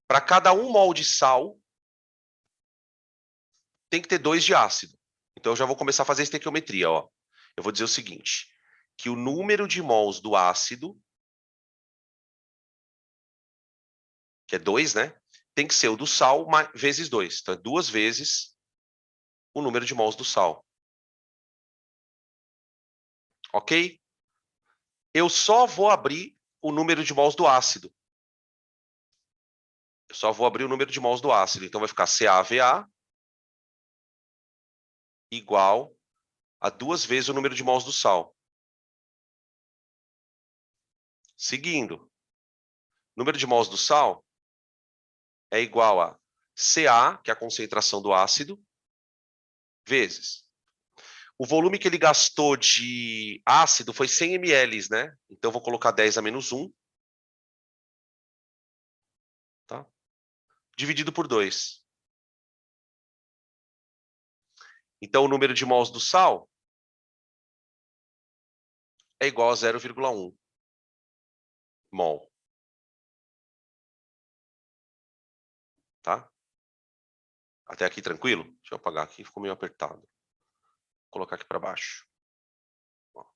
Para cada 1 mol de sal, tem que ter 2 de ácido. Então, eu já vou começar a fazer estequiometria, ó. Eu vou dizer o seguinte, que o número de mols do ácido, que é 2, né? Tem que ser o do sal vezes 2. Então, é 2 vezes o número de mols do sal. Ok? Eu só vou abrir o número de mols do ácido. Eu só vou abrir o número de mols do ácido. Então, vai ficar CaVa igual a 2 vezes o número de mols do sal. Seguindo, o número de mols do sal é igual a Ca, que é a concentração do ácido, vezes. O volume que ele gastou de ácido foi 100 ml, né? Então, eu vou colocar 10 a menos 1. Tá? Dividido por 2. Então, o número de mols do sal é igual a 0,1 mol. Tá? Até aqui tranquilo? Deixa eu apagar aqui, ficou meio apertado. Vou colocar aqui para baixo. Ó.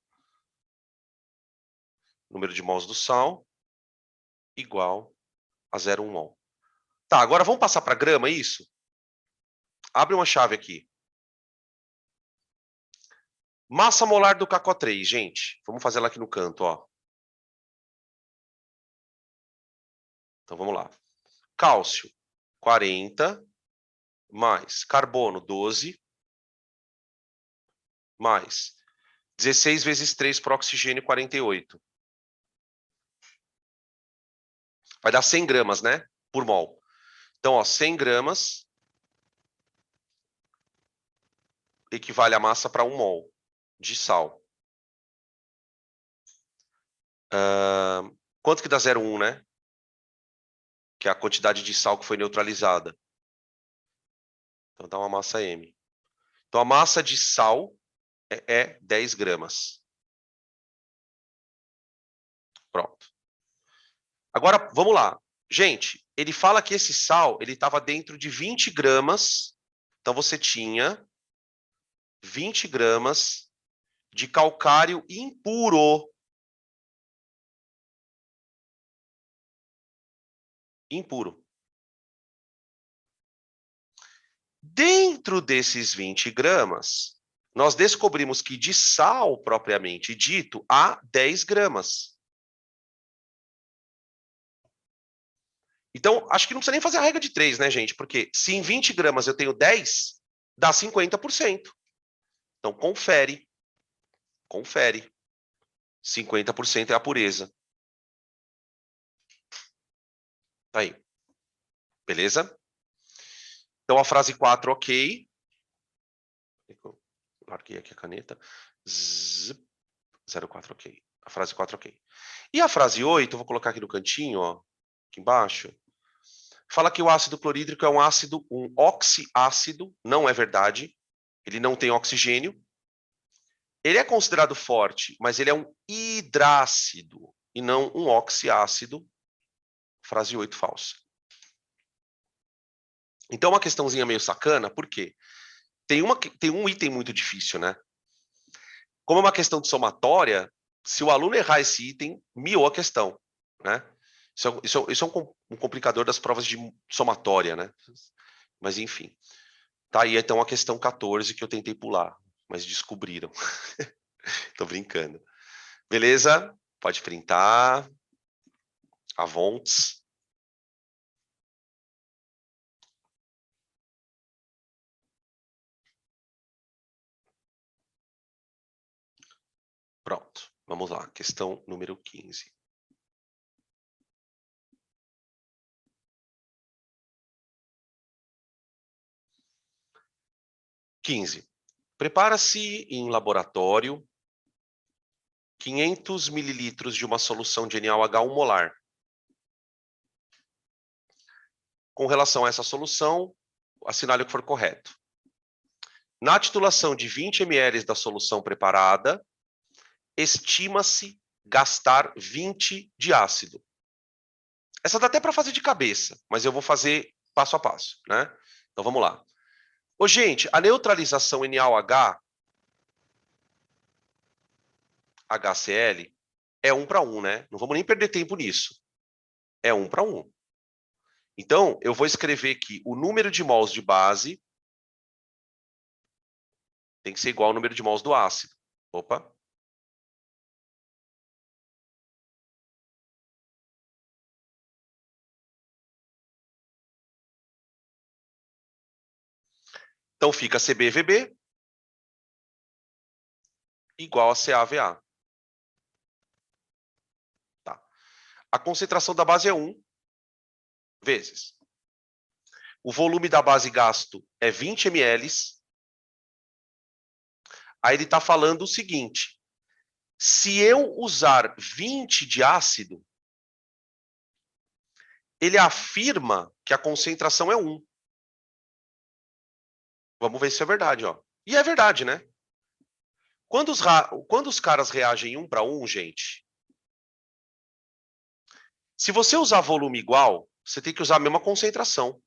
Número de mols do sal igual a 0,1 mol. Tá, agora vamos passar para grama, isso? Abre uma chave aqui. Massa molar do KCO3, gente. Vamos fazer ela aqui no canto, ó. Então, vamos lá. Cálcio, 40, mais carbono, 12, mais 16 vezes 3 para oxigênio, 48. Vai dar 100 gramas, né? Por mol. Então, ó, 100 gramas equivale a massa para 1 mol de sal. Quanto que dá 0,1, né? Que é a quantidade de sal que foi neutralizada. Então, dá uma massa M. Então, a massa de sal é 10 gramas. Pronto. Agora, vamos lá. Gente, ele fala que esse sal ele estava dentro de 20 gramas. Então, você tinha 20 gramas de calcário impuro. impuro. Dentro desses 20 gramas, nós descobrimos que de sal, propriamente dito, há 10 gramas. Então, acho que não precisa nem fazer a regra de 3, né, gente? Porque se em 20 gramas eu tenho 10, dá 50%. Então, confere. Confere. 50% é a pureza. Tá aí. Beleza? Então, a frase 4, ok. Larguei aqui a caneta. 04, ok. A frase 4, ok. E a frase 8, eu vou colocar aqui no cantinho, ó, aqui embaixo. Fala que o ácido clorídrico é um ácido, um oxiácido. Não é verdade. Ele não tem oxigênio. Ele é considerado forte, mas ele é um hidrácido e não um oxiácido. Frase 8, falsa. Então, uma questãozinha meio sacana, por quê? Tem um item muito difícil, né? Como é uma questão de somatória, se o aluno errar esse item, miou a questão, né? Isso é um complicador das provas de somatória, né? Mas, enfim. Tá aí, então, a questão 14 que eu tentei pular, mas descobriram. Tô brincando. Beleza? Pode printar. Avontes. Pronto. Vamos lá. Questão número 15. Prepara-se em laboratório 500 mililitros de uma solução de NaOH 1 molar. Com relação a essa solução, assinale o que for correto. Na titulação de 20 ml da solução preparada, estima-se gastar 20 de ácido. Essa dá até para fazer de cabeça, mas eu vou fazer passo a passo, né? Então vamos lá. Ô, gente, a neutralização NaOH, HCl, é 1 para 1, né? Não vamos nem perder tempo nisso. É 1 para 1. Então, eu vou escrever que o número de mols de base tem que ser igual ao número de mols do ácido. Opa. Então, fica CbVb igual a CaVa. Tá. A concentração da base é 1 vezes. O volume da base gasto é 20 ml. Aí ele está falando o seguinte. Se eu usar 20 de ácido, ele afirma que a concentração é 1. Vamos ver se é verdade, ó. E é verdade, né? Quando os caras reagem 1 para 1, gente, se você usar volume igual, você tem que usar a mesma concentração.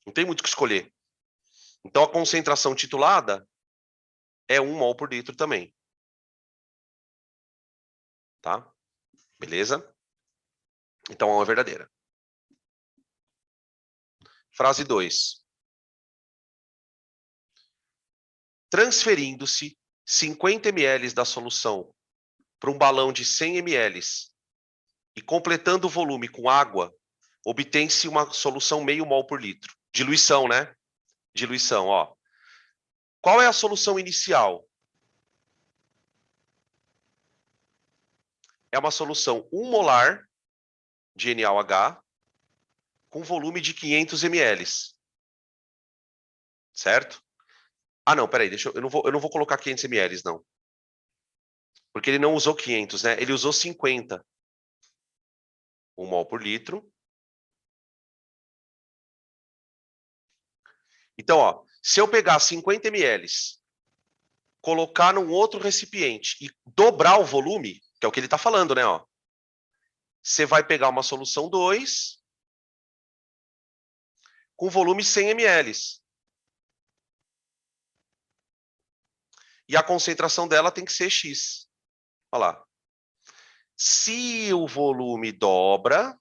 Não tem muito o que escolher. Então, a concentração titulada é 1 mol por litro também. Tá? Beleza? Então, é uma verdadeira. Frase 2. Transferindo-se 50 ml da solução para um balão de 100 ml e completando o volume com água, obtém-se uma solução meio mol por litro. Diluição, né? Diluição, ó. Qual é a solução inicial? É uma solução 1 molar de NaOH com volume de 500 ml. Certo? Ah, não, peraí, eu não vou colocar 500 ml, não. Porque ele não usou 500, né? Ele usou 50. 1 mol por litro. Então, ó, se eu pegar 50 ml, colocar num outro recipiente e dobrar o volume, que é o que ele está falando, né? Ó, você vai pegar uma solução 2 com volume 100 ml. E a concentração dela tem que ser X. Olha lá. Se o volume dobra,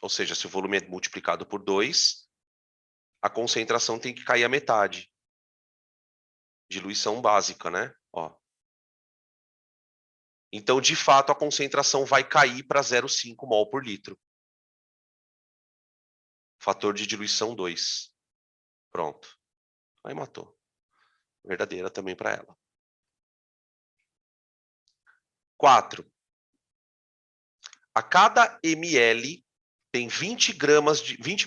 Ou seja, se o volume é multiplicado por 2, a concentração tem que cair a metade. Diluição básica, né? Ó. Então, de fato, a concentração vai cair para 0,5 mol por litro. Fator de diluição 2. Pronto. Aí matou. Verdadeira também para ela. 4. A cada ml tem 20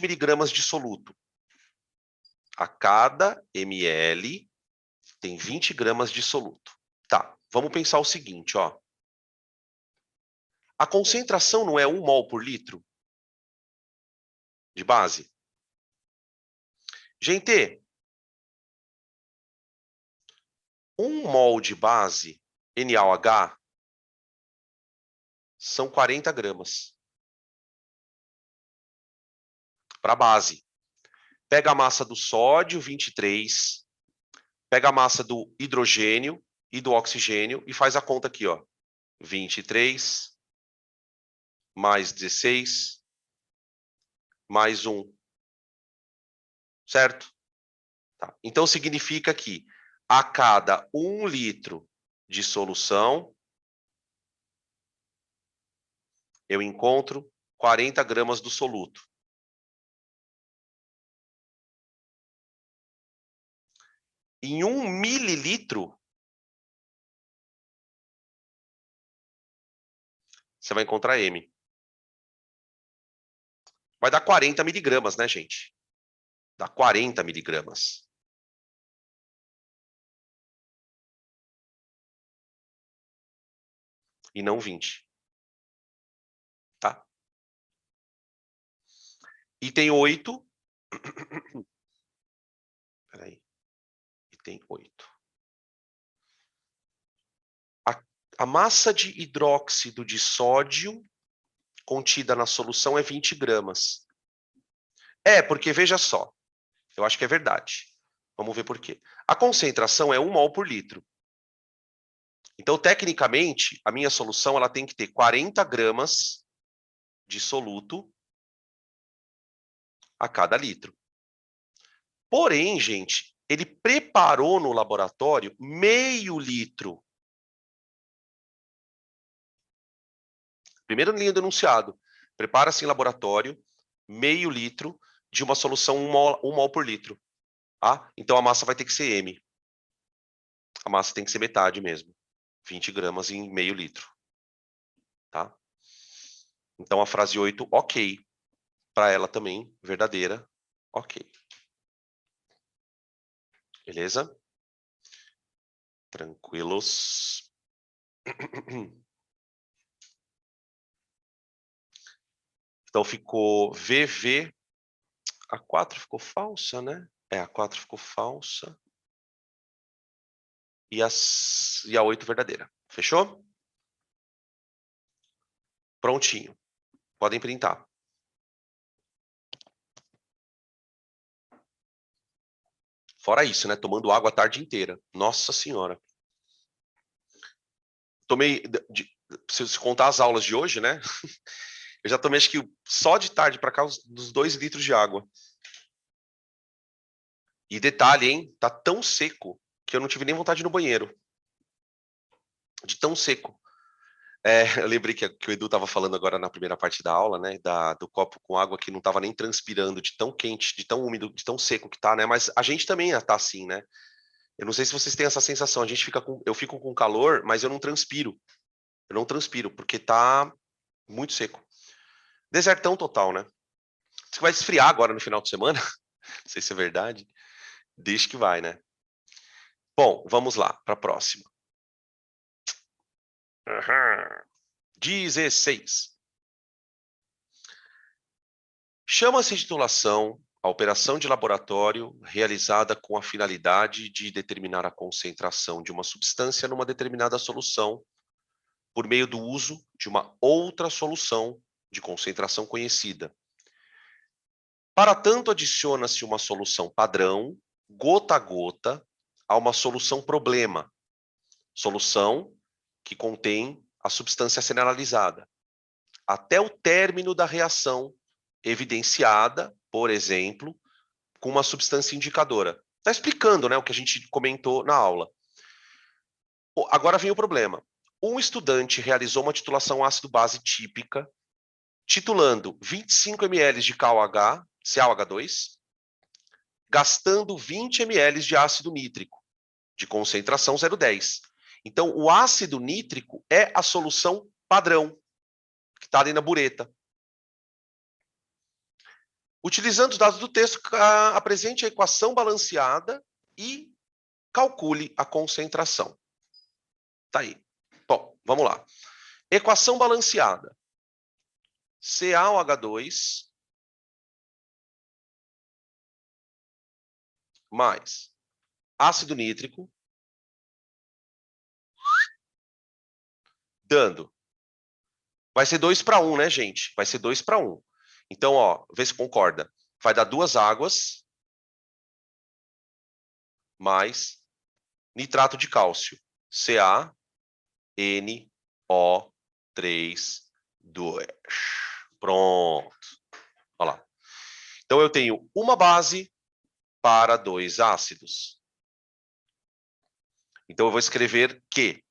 miligramas de soluto. A cada ml tem 20 gramas de soluto. Tá, vamos pensar o seguinte, ó. A concentração não é 1 mol por litro de base? Gente, 1 mol de base, NaOH, são 40 gramas. Para base. Pega a massa do sódio, 23. Pega a massa do hidrogênio e do oxigênio e faz a conta aqui, ó. 23 mais 16 mais 1. Certo? Tá. Então, significa que a cada 1 litro de solução, eu encontro 40 gramas do soluto. Em 1 mililitro, você vai encontrar M. Vai dar 40 miligramas, né, gente? Dá 40 miligramas. E não 20. Tá? Item 8. Peraí. Item 8. A massa de hidróxido de sódio contida na solução é 20 gramas. Porque veja só. Eu acho que é verdade. Vamos ver por quê. A concentração é 1 mol por litro. Então, tecnicamente, a minha solução ela tem que ter 40 gramas de soluto a cada litro. Porém, gente, ele preparou no laboratório meio litro. Primeiro linha do enunciado. Prepara-se em laboratório meio litro de uma solução 1 mol por litro. Tá? Então, a massa vai ter que ser M. A massa tem que ser metade mesmo. 20 gramas em meio litro. Tá? Então, a frase 8, ok. Para ela também, verdadeira, ok. Beleza? Tranquilos. Então, ficou VV. A 4 ficou falsa, né? A 4 ficou falsa. E a 8 verdadeira. Fechou? Prontinho. Podem printar. Fora isso, né? Tomando água a tarde inteira. Nossa Senhora. Tomei, se contar as aulas de hoje, né? Eu já tomei, acho que só de tarde para cá, uns 2 litros de água. E detalhe, hein? Tá tão seco que eu não tive nem vontade de ir no banheiro. De tão seco. Eu lembrei que o Edu estava falando agora na primeira parte da aula, né? Do copo com água que não estava nem transpirando, de tão quente, de tão úmido, de tão seco que tá, né? Mas a gente também tá assim, né? Eu não sei se vocês têm essa sensação. Eu fico com calor, mas eu não transpiro. Eu não transpiro, porque tá muito seco. Desertão total, né? Você vai esfriar agora no final de semana? Não sei se é verdade. Deixa que vai, né? Bom, vamos lá, para a próxima. 16. Chama-se de titulação a operação de laboratório realizada com a finalidade de determinar a concentração de uma substância numa determinada solução por meio do uso de uma outra solução de concentração conhecida. Para tanto, adiciona-se uma solução padrão, gota a gota, a uma solução problema, solução que contém a substância a ser analisada, até o término da reação evidenciada, por exemplo, com uma substância indicadora. Está explicando, né, o que a gente comentou na aula. Agora vem o problema. Um estudante realizou uma titulação ácido-base típica, titulando 25 ml de CaOH2, gastando 20 ml de ácido nítrico, de concentração 0,10. Então, o ácido nítrico é a solução padrão, que está ali na bureta. Utilizando os dados do texto, apresente a equação balanceada e calcule a concentração. Tá aí. Bom, vamos lá. Equação balanceada. CaOH2 mais ácido nítrico, dando. Vai ser 2:1, né, gente? Vai ser 2:1. Então, ó, vê se concorda. Vai dar 2 águas mais nitrato de cálcio. CaNO3,2. Pronto. Olha lá. Então, eu tenho uma base para 2 ácidos. Então, eu vou escrever que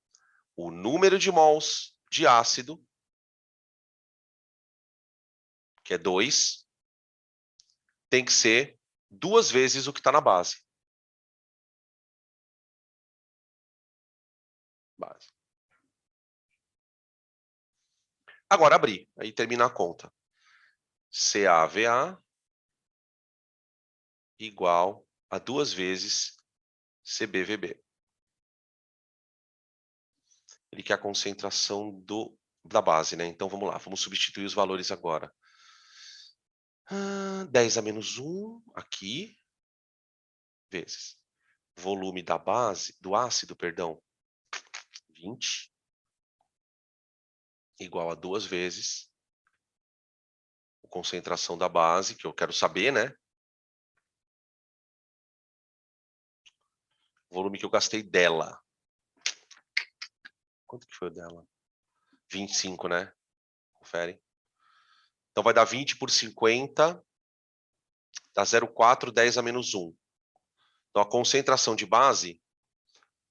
o número de mols de ácido, que é 2, tem que ser 2 vezes o que está na base. Agora abrir, aí termina a conta. CaVa igual a 2 vezes CbVb. Ele quer a concentração da base, né? Então vamos lá, vamos substituir os valores agora. 10 a menos 1 aqui, vezes volume da base, do ácido, perdão, 20, igual a 2 vezes a concentração da base, que eu quero saber, né? O volume que eu gastei dela. Quanto que foi o dela? 25, né? Confere. Então vai dar 20 por 50, dá 0,4, 10 a menos 1. Então a concentração de base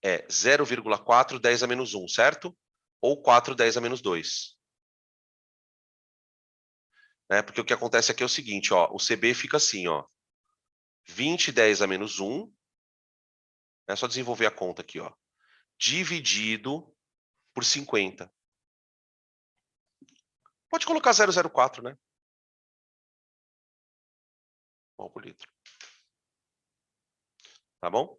é 0,4, 10 a menos 1, certo? Ou 4, 10 a menos 2. Né? Porque o que acontece aqui é o seguinte, ó, o CB fica assim, ó, 20, 10 a menos 1, é só desenvolver a conta aqui, ó, dividido por 50. Pode colocar 0,04, né? Mol por litro. Tá bom?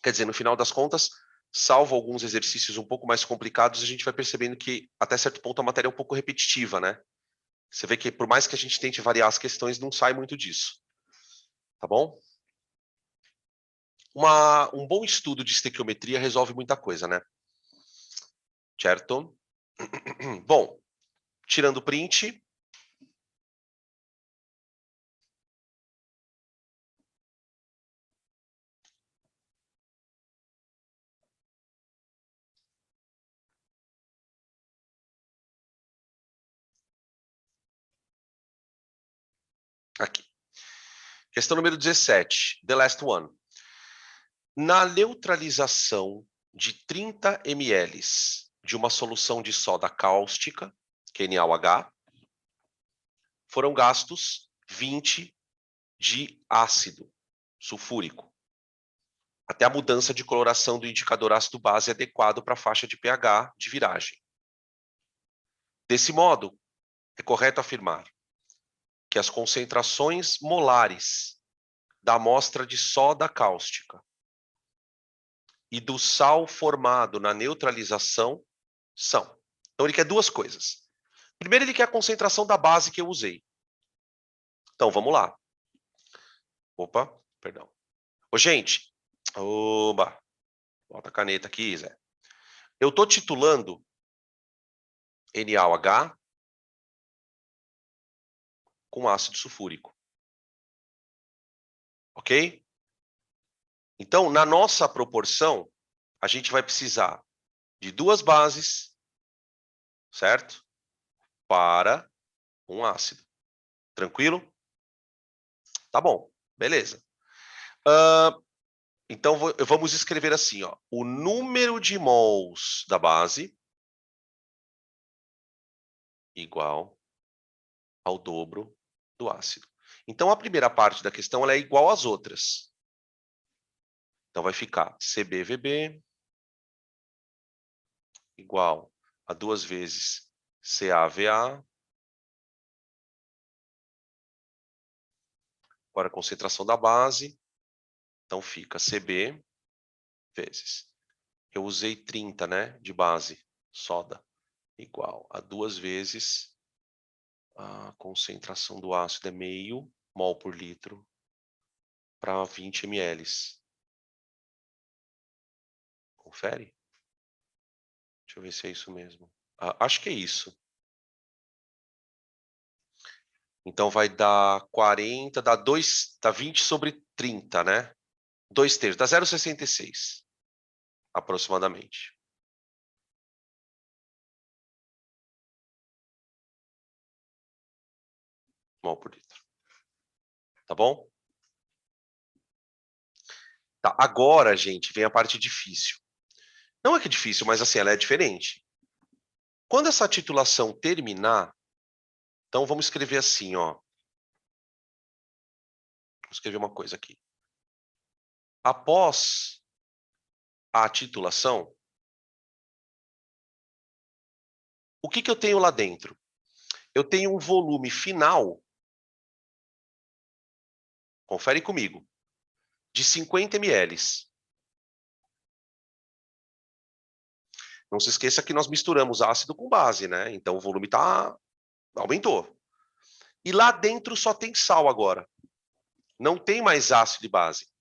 Quer dizer, no final das contas, salvo alguns exercícios um pouco mais complicados, a gente vai percebendo que, até certo ponto, a matéria é um pouco repetitiva, né? Você vê que, por mais que a gente tente variar as questões, não sai muito disso. Tá bom? Um bom estudo de estequiometria resolve muita coisa, né? Certo? Bom, tirando o print. Aqui. Questão número 17, the last one. Na neutralização de 30 ml de uma solução de soda cáustica, NaOH, foram gastos 20 de ácido sulfúrico, até a mudança de coloração do indicador ácido-base adequado para a faixa de pH de viragem. Desse modo, é correto afirmar que as concentrações molares da amostra de soda cáustica e do sal formado na neutralização são. Então, ele quer duas coisas. Primeiro, ele quer a concentração da base que eu usei. Então, vamos lá. Opa, perdão. Ô, gente. Oba. Bota a caneta aqui, Zé. Eu estou titulando NaOH com ácido sulfúrico. Ok? Então, na nossa proporção, a gente vai precisar de duas bases, certo? Para um ácido. Tranquilo? Tá bom, beleza. Então, vamos escrever assim, ó, o número de mols da base igual ao dobro do ácido. Então, a primeira parte da questão ela é igual às outras. Então, vai ficar CbVb igual a 2 vezes CaVa. Agora, a concentração da base. Então, fica Cb vezes. Eu usei 30, né, de base, soda, igual a 2 vezes a concentração do ácido é meio mol por litro para 20 ml. Confere? Deixa eu ver se é isso mesmo. Acho que é isso. Então vai dar 40, dá 20 sobre 30, né? 2 terços, dá 0,66, aproximadamente. Mol por litro. Tá bom? Tá, agora, gente, vem a parte difícil. Não é que é difícil, mas assim, ela é diferente. Quando essa titulação terminar, então vamos escrever assim, ó. Vou escrever uma coisa aqui. Após a titulação, o que eu tenho lá dentro? Eu tenho um volume final, confere comigo, de 50 ml. Não se esqueça que nós misturamos ácido com base, né? Então o volume aumentou. E lá dentro só tem sal agora. Não tem mais ácido e base.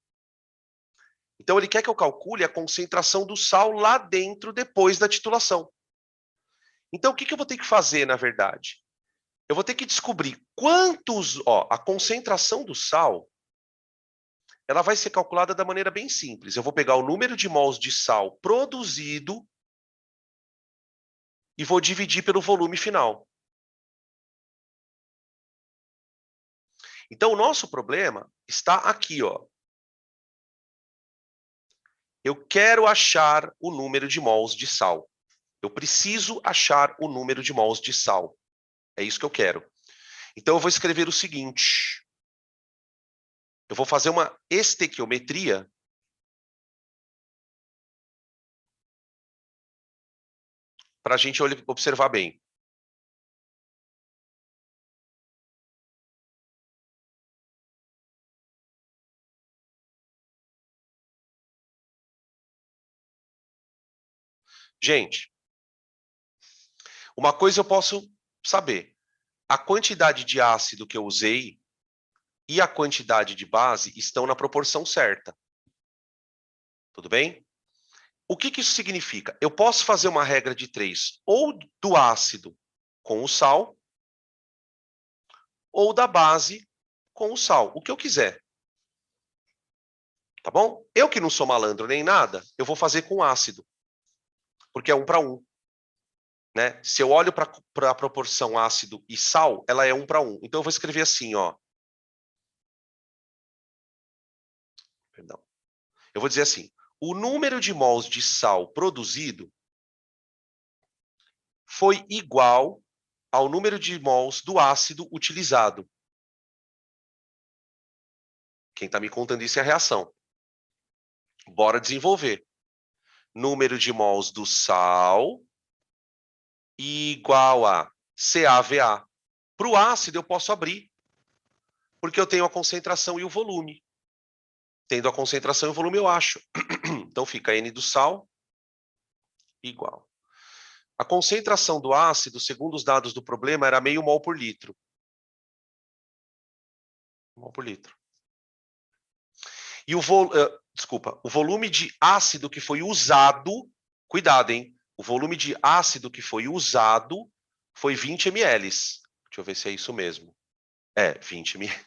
Então ele quer que eu calcule a concentração do sal lá dentro depois da titulação. Então o que eu vou ter que fazer, na verdade? Eu vou ter que descobrir quantos, ó, a concentração do sal, ela vai ser calculada da maneira bem simples. Eu vou pegar o número de mols de sal produzido e vou dividir pelo volume final. Então o nosso problema está aqui, ó. Eu quero achar o número de mols de sal. Eu preciso achar o número de mols de sal. É isso que eu quero. Então eu vou escrever o seguinte. Eu vou fazer uma estequiometria para a gente observar bem. Gente, uma coisa eu posso saber. A quantidade de ácido que eu usei e a quantidade de base estão na proporção certa. Tudo bem? O que isso significa? Eu posso fazer uma regra de 3, ou do ácido com o sal, ou da base com o sal, o que eu quiser. Tá bom? Eu que não sou malandro nem nada, eu vou fazer com ácido, porque é 1 para 1. Né? Se eu olho para a proporção ácido e sal, ela é 1 para 1. Então eu vou escrever assim, ó. Perdão. Eu vou dizer assim: o número de mols de sal produzido foi igual ao número de mols do ácido utilizado. Quem está me contando isso é a reação. Bora desenvolver. Número de mols do sal igual a CaVa. Para o ácido, eu posso abrir, porque eu tenho a concentração e o volume. Tendo a concentração e o volume, eu acho. Então, fica N do sal igual. A concentração do ácido, segundo os dados do problema, era meio mol por litro. Mol por litro. E o volume de ácido que foi usado, cuidado, hein? O volume de ácido que foi usado foi 20 ml. Deixa eu ver se é isso mesmo. É, 20 ml.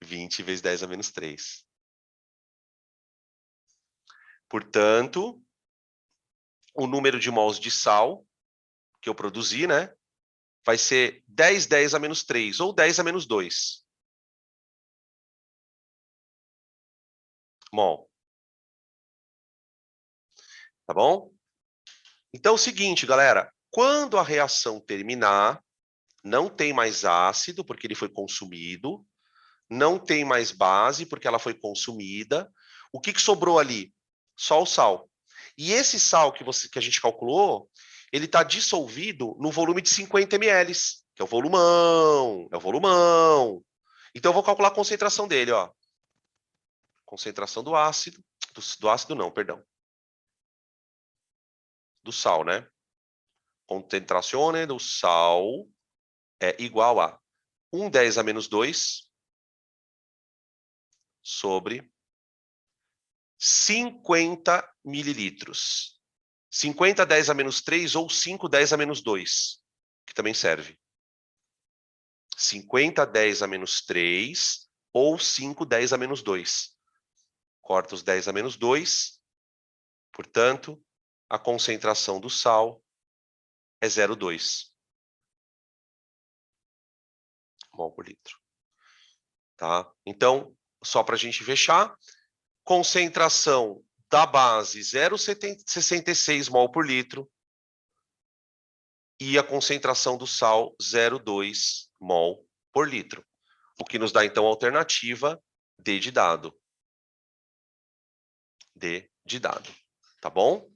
20 vezes 10 a menos 3. Portanto, o número de mols de sal que eu produzi, né? vai ser 10, 10 a menos 3, ou 10 a menos 2. Mol. Tá bom? Então, é o seguinte, galera. Quando a reação terminar, não tem mais ácido, porque ele foi consumido. Não tem mais base, porque ela foi consumida. O que sobrou ali? Só o sal. E esse sal que a gente calculou, ele está dissolvido no volume de 50 ml, que é o volumão. É o volumão. Então, eu vou calcular a concentração dele, ó. Concentração do ácido. Do ácido não, perdão. Do sal, né? Concentrazione do sal é igual a 1/10 a menos 2 sobre 50 mililitros. 50 10 a menos 3 ou 5 10 a menos 2, que também serve. 50 10 a menos 3 ou 5 10 a menos 2. Corta os 10 a menos 2, portanto, a concentração do sal é 0,2 mol por litro. Tá? Então, só para a gente fechar, concentração da base 0,66 mol por litro e a concentração do sal 0,2 mol por litro. O que nos dá, então, a alternativa D de dado. D de dado. Tá bom?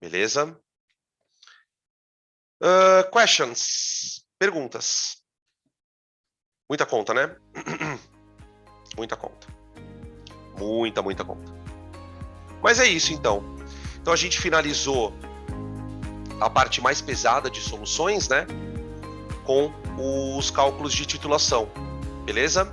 Beleza? Questions. Perguntas. Muita conta, né? Muita conta. Muita conta. Mas é isso, então. Então, a gente finalizou a parte mais pesada de soluções, né? Com os cálculos de titulação. Beleza?